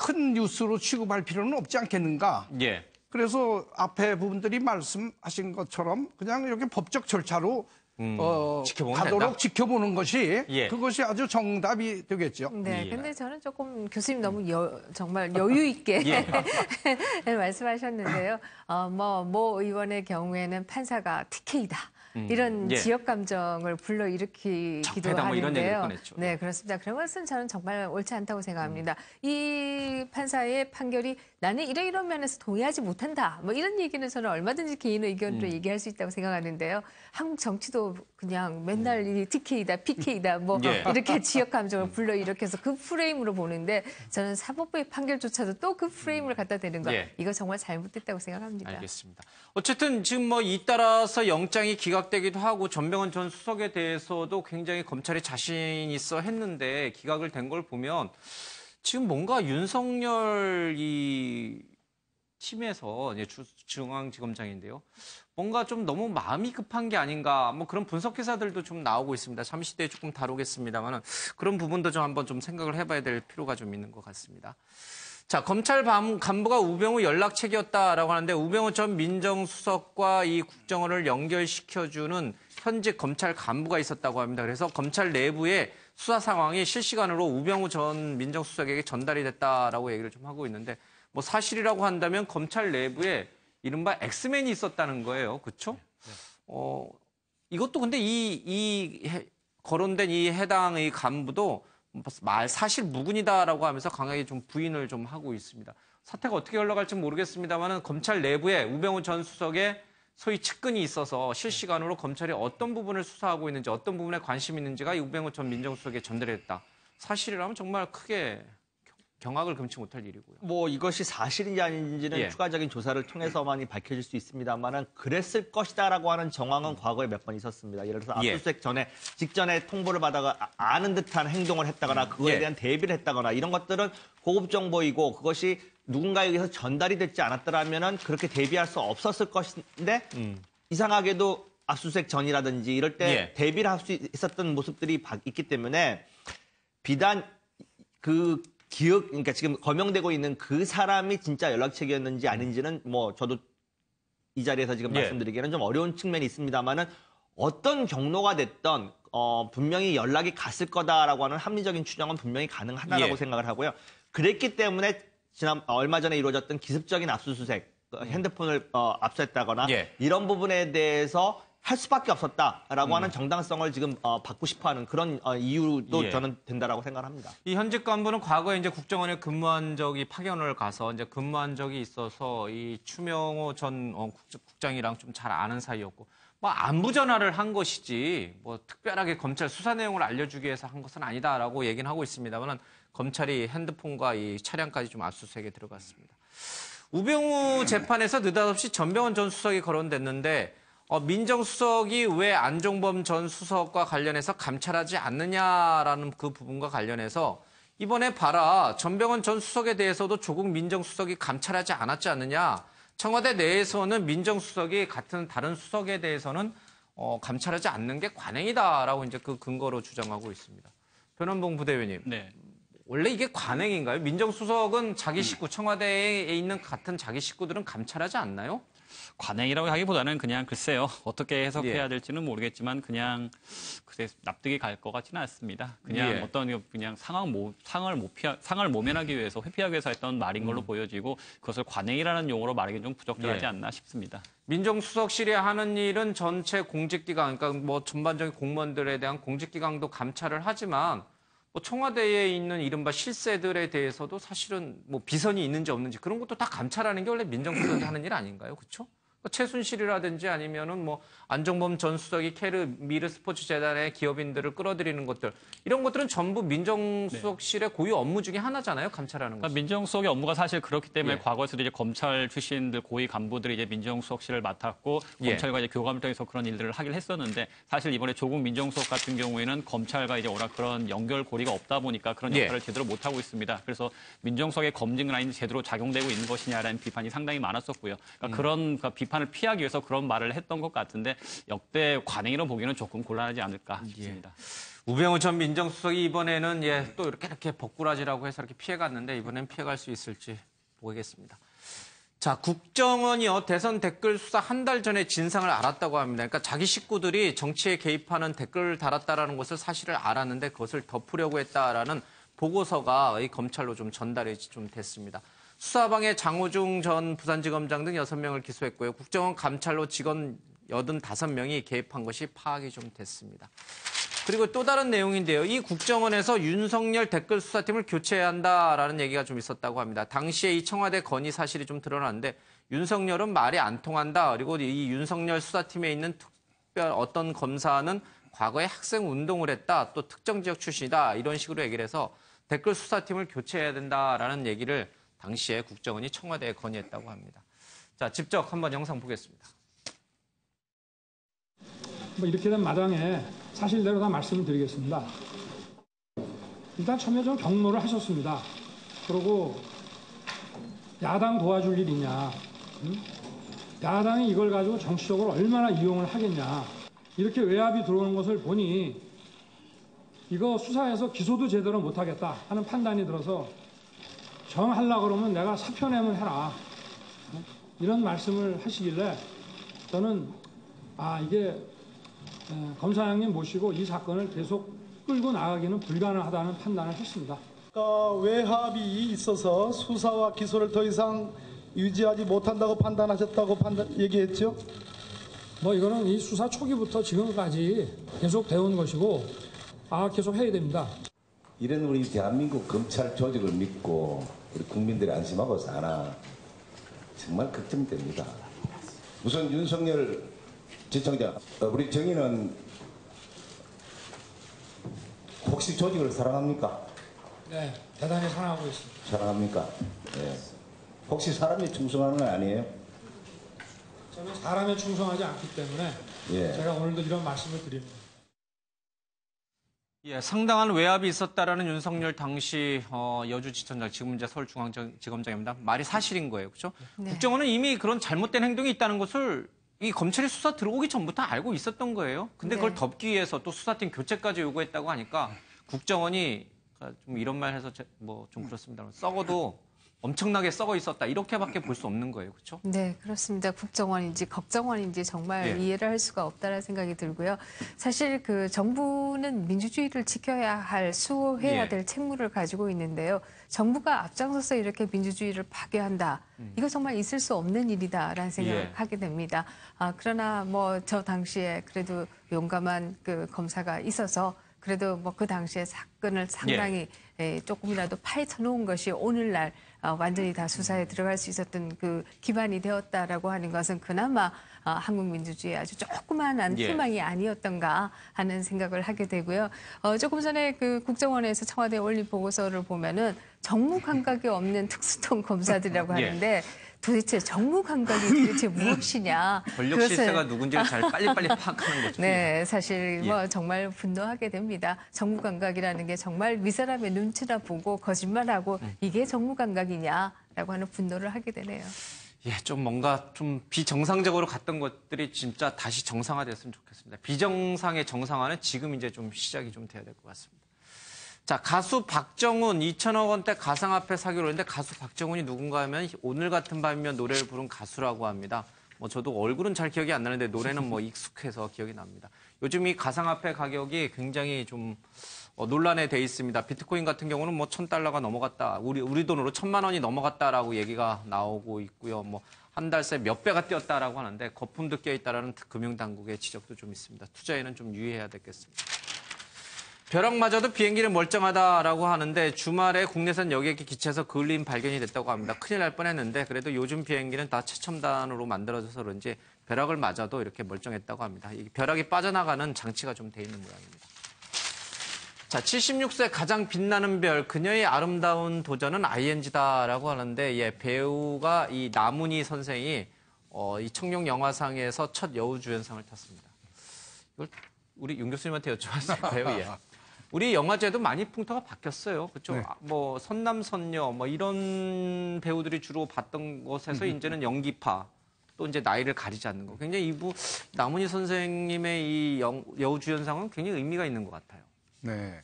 큰 뉴스로 취급할 필요는 없지 않겠는가. 그래서 앞에 부분들이 말씀하신 것처럼 그냥 이렇게 법적 절차로 가도록 된다? 지켜보는 것이 그것이 아주 정답이 되겠죠. 네, 근데 저는 조금 교수님 너무 정말 여유 있게 말씀하셨는데요. 모 의원의 경우에는 판사가 TK다. 이런 지역 감정을 불러일으키기도 하는데요. 네, 그렇습니다. 그런 것은 저는 정말 옳지 않다고 생각합니다. 이 판사의 판결이 나는 이런 면에서 동의하지 못한다. 뭐 이런 얘기는 저는 얼마든지 개인 의견으로 얘기할 수 있다고 생각하는데요. 한국 정치도 그냥 맨날 이 TK다, PK다, 뭐 이렇게 지역 감정을 불러일으켜서 그 프레임으로 보는데 저는 사법부의 판결조차도 또 그 프레임을 갖다 대는 거 이거 정말 잘못됐다고 생각합니다. 알겠습니다. 어쨌든 지금 뭐 잇따라서 영장이 기각되기도 하고 전병헌 전 수석에 대해서도 굉장히 검찰이 자신 있어 했는데 기각을 된 걸 보면 지금 뭔가 윤석열 이 팀에서 중앙지검장인데요. 뭔가 좀 너무 마음이 급한 게 아닌가 뭐 그런 분석 기사들도 좀 나오고 있습니다. 잠시 뒤에 조금 다루겠습니다만 그런 부분도 좀 한번 좀 생각을 해봐야 될 필요가 좀 있는 것 같습니다. 자, 검찰 간부가 우병우 연락책이었다라고 하는데 우병우 전 민정수석과 이 국정원을 연결시켜주는 현직 검찰 간부가 있었다고 합니다. 그래서 검찰 내부의 수사 상황이 실시간으로 우병우 전 민정수석에게 전달이 됐다라고 얘기를 좀 하고 있는데 뭐 사실이라고 한다면 검찰 내부에 이른바 엑스맨이 있었다는 거예요. 그렇죠? 이것도 근데 거론된 이 해당 이 간부도 사실 무근이다라고 하면서 강하게 좀 부인을 좀 하고 있습니다. 사태가 어떻게 흘러갈지 모르겠습니다만은 검찰 내부에 우병우 전 수석의 소위 측근이 있어서 실시간으로 검찰이 어떤 부분을 수사하고 있는지 어떤 부분에 관심이 있는지가 이 우병우 전 민정수석에 전달했다. 사실이라면 정말 크게 경악을 금치 못할 일이고요. 뭐 이것이 사실인지 아닌지는 추가적인 조사를 통해서만이 밝혀질 수 있습니다만은 그랬을 것이다라고 하는 정황은 과거에 몇 번 있었습니다. 예를 들어서 압수수색 직전에 통보를 받아가 아는 듯한 행동을 했다거나 그거에 대한 대비를 했다거나 이런 것들은 고급 정보이고 그것이 누군가에게서 전달이 되지 않았더라면은 그렇게 대비할 수 없었을 것인데 이상하게도 압수수색 전이라든지 이럴 때 대비를 할 수 있었던 모습들이 있기 때문에 비단 그러니까 지금 거명되고 있는 그 사람이 진짜 연락책이었는지 아닌지는 뭐 저도 이 자리에서 지금 말씀드리기에는 좀 어려운 측면이 있습니다만은 어떤 경로가 됐던 분명히 연락이 갔을 거다라고 하는 합리적인 추정은 분명히 가능하다라고 생각을 하고요. 그랬기 때문에 얼마 전에 이루어졌던 기습적인 압수수색, 핸드폰을 압수했다거나 이런 부분에 대해서 할 수밖에 없었다라고 하는 정당성을 지금 받고 싶어하는 그런 이유도 저는 된다라고 생각합니다. 이 현직 간부는 과거에 이제 국정원에 근무한 적이 파견을 가서 이제 근무한 적이 있어서 이 추명호 전 국장이랑 좀 잘 아는 사이였고 뭐 안부 전화를 한 것이지 뭐 특별하게 검찰 수사 내용을 알려주기 위해서 한 것은 아니다라고 얘기는 하고 있습니다만 검찰이 핸드폰과 이 차량까지 좀 압수수색에 들어갔습니다. 우병우 재판에서 느닷없이 전병헌 전 수석이 거론됐는데 민정수석이 왜 안종범 전 수석과 관련해서 감찰하지 않느냐라는 그 부분과 관련해서 이번에 봐라 전병헌 전 수석에 대해서도 조국 민정수석이 감찰하지 않았지 않느냐. 청와대 내에서는 민정수석이 같은 다른 수석에 대해서는 감찰하지 않는 게 관행이다라고 이제 그 근거로 주장하고 있습니다. 변원봉 부대변인. 원래 이게 관행인가요? 민정수석은 자기 식구, 청와대에 있는 같은 자기 식구들은 감찰하지 않나요? 관행이라고 하기보다는 그냥 글쎄요. 어떻게 해석해야 될지는 모르겠지만 그냥 납득이 갈 것 같지는 않습니다. 그냥 어떤 그냥 상을 모면하기 위해서 회피하기 위해서 했던 말인 걸로 보여지고 그것을 관행이라는 용어로 말하기 좀 부적절하지 않나 싶습니다. 민정수석실이 하는 일은 전체 공직기강, 그러니까 뭐 전반적인 공무원들에 대한 공직기강도 감찰을 하지만 뭐 청와대에 있는 이른바 실세들에 대해서도 사실은 뭐 비선이 있는지 없는지 그런 것도 다 감찰하는 게 원래 민정수석이 하는 일 아닌가요? 그렇죠? 최순실이라든지 아니면은 뭐 안종범 전 수석이 미르 스포츠 재단의 기업인들을 끌어들이는 것들 이런 것들은 전부 민정수석실의 고유 업무 중에 하나잖아요. 감찰하는 것. 민정수석의 업무가 사실 그렇기 때문에 과거에서도 이제 검찰 출신들 고위 간부들이 이제 민정수석실을 맡았고 검찰과 이제 교감을 통해서 그런 일들을 하긴 했었는데 사실 이번에 조국 민정수석 같은 경우에는 검찰과 이제 워낙 그런 연결고리가 없다 보니까 그런 역할을 제대로 못 하고 있습니다. 그래서 민정수석의 검증 라인이 제대로 작용되고 있는 것이냐라는 비판이 상당히 많았었고요. 그러니까 그런 비판을 피하기 위해서 그런 말을 했던 것 같은데 역대 관행이로 보기에는 조금 곤란하지 않을까 싶습니다. 우병우 전 민정수석이 이번에는 또 이렇게 벅구라지라고 해서 이렇게 피해갔는데 이번엔 피해갈 수 있을지 보겠습니다. 자, 국정원이요 대선 댓글 수사 한 달 전에 진상을 알았다고 합니다. 그러니까 자기 식구들이 정치에 개입하는 댓글을 달았다라는 것을 사실을 알았는데 그것을 덮으려고 했다라는 보고서가 이 검찰로 좀 전달이 좀 됐습니다. 수사방해 장호중 전 부산지검장 등 6명을 기소했고요. 국정원 감찰로 직원 85명이 개입한 것이 파악이 좀 됐습니다. 그리고 또 다른 내용인데요. 이 국정원에서 윤석열 댓글 수사팀을 교체해야 한다라는 얘기가 좀 있었다고 합니다. 당시에 이 청와대 건의 사실이 좀 드러났는데 윤석열은 말이 안 통한다. 그리고 이 윤석열 수사팀에 있는 어떤 검사는 과거에 학생 운동을 했다. 또 특정 지역 출신이다. 이런 식으로 얘기를 해서 댓글 수사팀을 교체해야 된다라는 얘기를 당시에 국정원이 청와대에 건의했다고 합니다. 자, 직접 한번 영상 보겠습니다. 이렇게 된 마당에 사실대로 다 말씀을 드리겠습니다. 일단 처음에 좀 경로를 하셨습니다. 그리고 야당 도와줄 일이냐, 야당이 이걸 가지고 정치적으로 얼마나 이용을 하겠냐, 이렇게 외압이 들어오는 것을 보니 이거 수사해서 기소도 제대로 못하겠다 하는 판단이 들어서 정하려고 그러면 내가 사표 내면 해라, 이런 말씀을 하시길래 저는 이게 검사장님 모시고 이 사건을 계속 끌고 나가기는 불가능하다는 판단을 했습니다. 외압이 있어서 수사와 기소를 더 이상 유지하지 못한다고 판단하셨다고 얘기했죠? 이거는 이 수사 초기부터 지금까지 계속 되어온 것이고 계속 해야 됩니다. 이런 우리 대한민국 검찰 조직을 믿고 우리 국민들이 안심하고 사나 정말 걱정됩니다. 우선 윤석열 지청장, 우리 정의는 혹시 조직을 사랑합니까? 네, 대단히 사랑하고 있습니다. 사랑합니까? 네. 혹시 사람이 충성하는 건 아니에요? 저는 사람에 충성하지 않기 때문에 제가 오늘도 이런 말씀을 드립니다. 상당한 외압이 있었다라는 윤석열 당시 여주지청장, 지금 이제 서울중앙지검장입니다. 말이 사실인 거예요, 그렇죠? 네. 국정원은 이미 그런 잘못된 행동이 있다는 것을 이 검찰이 수사 들어오기 전부터 알고 있었던 거예요. 근데 그걸 덮기 위해서 또 수사팀 교체까지 요구했다고 하니까 국정원이 좀 이런 말 해서 좀 그렇습니다. 썩어도 엄청나게 썩어 있었다. 이렇게밖에 볼 수 없는 거예요. 그렇죠? 네, 그렇습니다. 국정원인지 걱정원인지 정말 이해를 할 수가 없다는 생각이 들고요. 사실 그 정부는 민주주의를 지켜야 할, 수호해야 될 책무를 가지고 있는데요. 정부가 앞장서서 이렇게 민주주의를 파괴한다. 이거 정말 있을 수 없는 일이다라는 생각을 하게 됩니다. 그러나 저 당시에 그래도 용감한 그 검사가 있어서 그래도 그 당시에 사건을 상당히 조금이라도 파헤쳐 놓은 것이 오늘날 완전히 다 수사에 들어갈 수 있었던 그 기반이 되었다라고 하는 것은 그나마 한국 민주주의의 아주 조그마한 희망이 아니었던가 하는 생각을 하게 되고요. 조금 전에 그 국정원에서 청와대에 올린 보고서를 보면은 정무 감각이 없는 특수통 검사들이라고 하는데 도대체 정무 감각이 도대체 무엇이냐. 권력 실세가 누군지를 잘 빨리빨리 파악하는 거죠. 네, 사실 정말 분노하게 됩니다. 정무 감각이라는 게 정말 윗사람의 눈치나 보고 거짓말하고 이게 정무 감각이냐라고 하는 분노를 하게 되네요. 좀 뭔가 좀 비정상적으로 갔던 것들이 진짜 다시 정상화됐으면 좋겠습니다. 비정상의 정상화는 지금 이제 좀 시작이 좀 돼야 될 것 같습니다. 자, 가수 박정훈 2천억 원대 가상화폐 사기로 했는데 가수 박정훈이 누군가 하면 오늘 같은 밤이면 노래를 부른 가수라고 합니다. 저도 얼굴은 잘 기억이 안 나는데 노래는 익숙해서 기억이 납니다. 요즘 이 가상화폐 가격이 굉장히 좀 논란에 돼 있습니다. 비트코인 같은 경우는 $1,000가 넘어갔다. 우리 돈으로 1,000만 원이 넘어갔다라고 얘기가 나오고 있고요. 한 달 사이 몇 배가 뛰었다라고 하는데 거품도 껴있다라는 금융당국의 지적도 좀 있습니다. 투자에는 좀 유의해야 되겠습니다. 벼락마저도 비행기는 멀쩡하다라고 하는데 주말에 국내선 여객기 기체에서 그을림 발견이 됐다고 합니다. 큰일 날 뻔했는데 그래도 요즘 비행기는 다 최첨단으로 만들어져서 그런지 벼락을 맞아도 이렇게 멀쩡했다고 합니다. 이 벼락이 빠져나가는 장치가 좀 돼 있는 모양입니다. 자, 76세 가장 빛나는 별, 그녀의 아름다운 도전은 ING다라고 하는데, 예, 배우가 이 나문희 선생이 이 청룡 영화상에서 첫 여우주연상을 탔습니다. 이걸 우리 윤 교수님한테 여쭤봤어요. 예. 우리 영화제도 많이 풍토가 바뀌었어요. 그렇죠? 네. 뭐 선남선녀 뭐 이런 배우들이 주로 봤던 것에서 이제는 연기파 또 이제 나이를 가리지 않는 거. 굉장히 나문희 선생님의 이 여우주연상은 굉장히 의미가 있는 것 같아요. 네.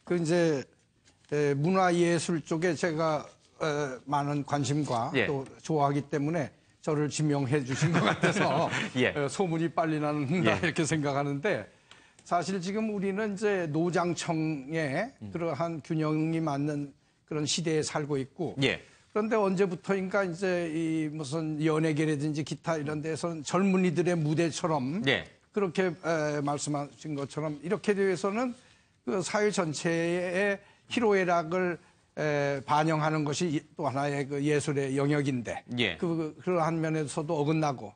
그 이제 문화예술 쪽에 제가 많은 관심과 예. 또 좋아하기 때문에 저를 지명해 주신 것 같아서 예. 소문이 빨리 나는다 예. 이렇게 생각하는데 사실 지금 우리는 이제 노장청의 그러한 균형이 맞는 그런 시대에 살고 있고 예. 그런데 언제부터인가 이제 이 무슨 연예계라든지 기타 이런 데서 젊은이들의 무대처럼 예. 그렇게 말씀하신 것처럼 이렇게 되어서는 그 사회 전체의 희로애락을 반영하는 것이 또 하나의 그 예술의 영역인데 예. 그러한 면에서도 어긋나고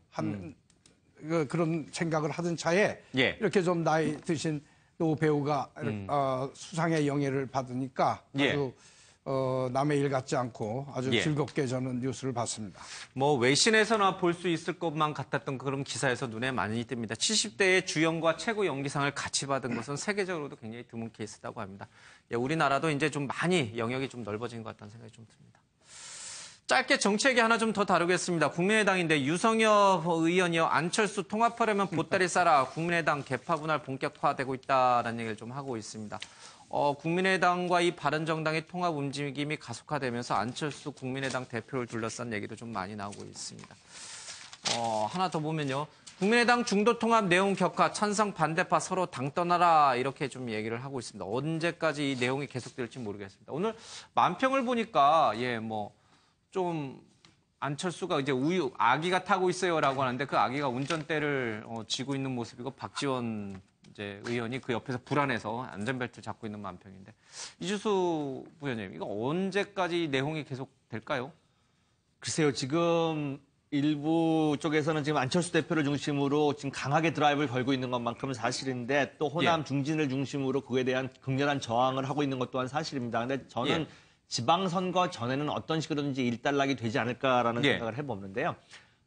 그런 생각을 하던 차에 예. 이렇게 좀 나이 드신 노 배우가 수상의 영예를 받으니까 아주 남의 일 같지 않고 아주 예. 즐겁게 저는 뉴스를 봤습니다. 뭐 외신에서나 볼 수 있을 것만 같았던 그런 기사에서 눈에 많이 띕니다. 70대의 주연과 최고 연기상을 같이 받은 것은 세계적으로도 굉장히 드문 케이스라고 합니다. 예, 우리나라도 이제 좀 많이 영역이 좀 넓어진 것 같다는 생각이 좀 듭니다. 짧게 정치 얘기 하나 좀 더 다루겠습니다. 국민의당인데 유성엽 의원이요. 안철수 통합하려면 보따리 싸라. 국민의당 개파 분할 본격화되고 있다는 얘기를 좀 하고 있습니다. 국민의당과 이 바른정당의 통합 움직임이 가속화되면서 안철수 국민의당 대표를 둘러싼 얘기도 좀 많이 나오고 있습니다. 하나 더 보면요. 국민의당 중도 통합 내용 격화, 찬성 반대파 서로 당 떠나라 이렇게 좀 얘기를 하고 있습니다. 언제까지 이 내용이 계속될지 모르겠습니다. 오늘 만평을 보니까 좀 안철수가 이제 아기가 타고 있어요라고 하는데 그 아기가 운전대를 쥐고 있는 모습이고 박지원 이제 의원이 그 옆에서 불안해서 안전벨트 잡고 있는 만평인데 이주수 부위원님 이거 언제까지 내용이 계속 될까요? 글쎄요, 지금 일부 쪽에서는 지금 안철수 대표를 중심으로 지금 강하게 드라이브를 걸고 있는 것만큼은 사실인데 또 호남 중진을 중심으로 그에 대한 극렬한 저항을 하고 있는 것 또한 사실입니다. 근데 저는 지방선거 전에는 어떤 식으로든지 일단락이 되지 않을까라는 생각을 해보는데요.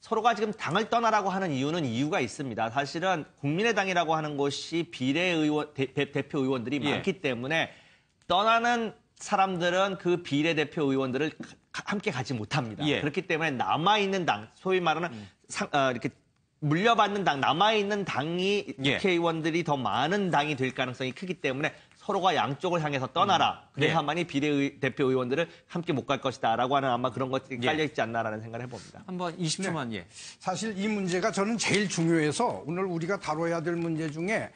서로가 지금 당을 떠나라고 하는 이유가 있습니다. 사실은 국민의당이라고 하는 곳이 비례의원, 대표 의원들이 많기 때문에 떠나는 사람들은 그 비례대표 의원들을 함께 가지 못합니다. 그렇기 때문에 남아있는 당, 소위 말하는 이렇게 물려받는 당, 남아있는 당이 국회의원들이 더 많은 당이 될 가능성이 크기 때문에 서로가 양쪽을 향해서 떠나라. 그래야만이 비례대표 의원들을 함께 못 갈 것이다라고 하는 아마 그런 것들이 깔려있지 않나라는 생각을 해봅니다. 한번 20초만 사실 이 문제가 저는 제일 중요해서 오늘 우리가 다뤄야 될 문제 중에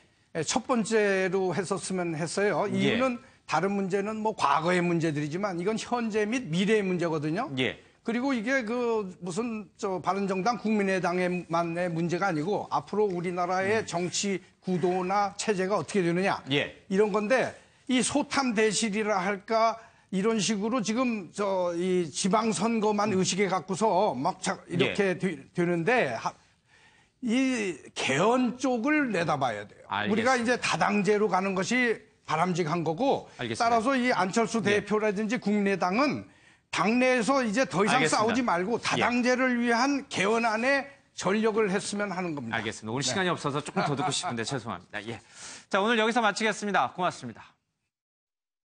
첫 번째로 했었으면 했어요. 이유는 다른 문제는 뭐 과거의 문제들이지만 이건 현재 및 미래의 문제거든요. 그리고 이게 무슨 바른정당 국민의당만의 문제가 아니고 앞으로 우리나라의 정치 구도나 체제가 어떻게 되느냐 이런 건데 이 소탐 대실이라 할까 이런 식으로 지금 이 지방선거만 의식에 갖고서 막 이렇게 되는데 이 개헌 쪽을 내다봐야 돼요. 알겠습니다. 우리가 이제 다당제로 가는 것이 바람직한 거고 따라서 이 안철수 대표라든지 국민의당은 당내에서 이제 더 이상 싸우지 말고 다당제를 위한 개헌안에 전력을 했으면 하는 겁니다. 알겠습니다. 오늘 시간이 없어서 조금 더 듣고 싶은데 죄송합니다. 자, 오늘 여기서 마치겠습니다. 고맙습니다.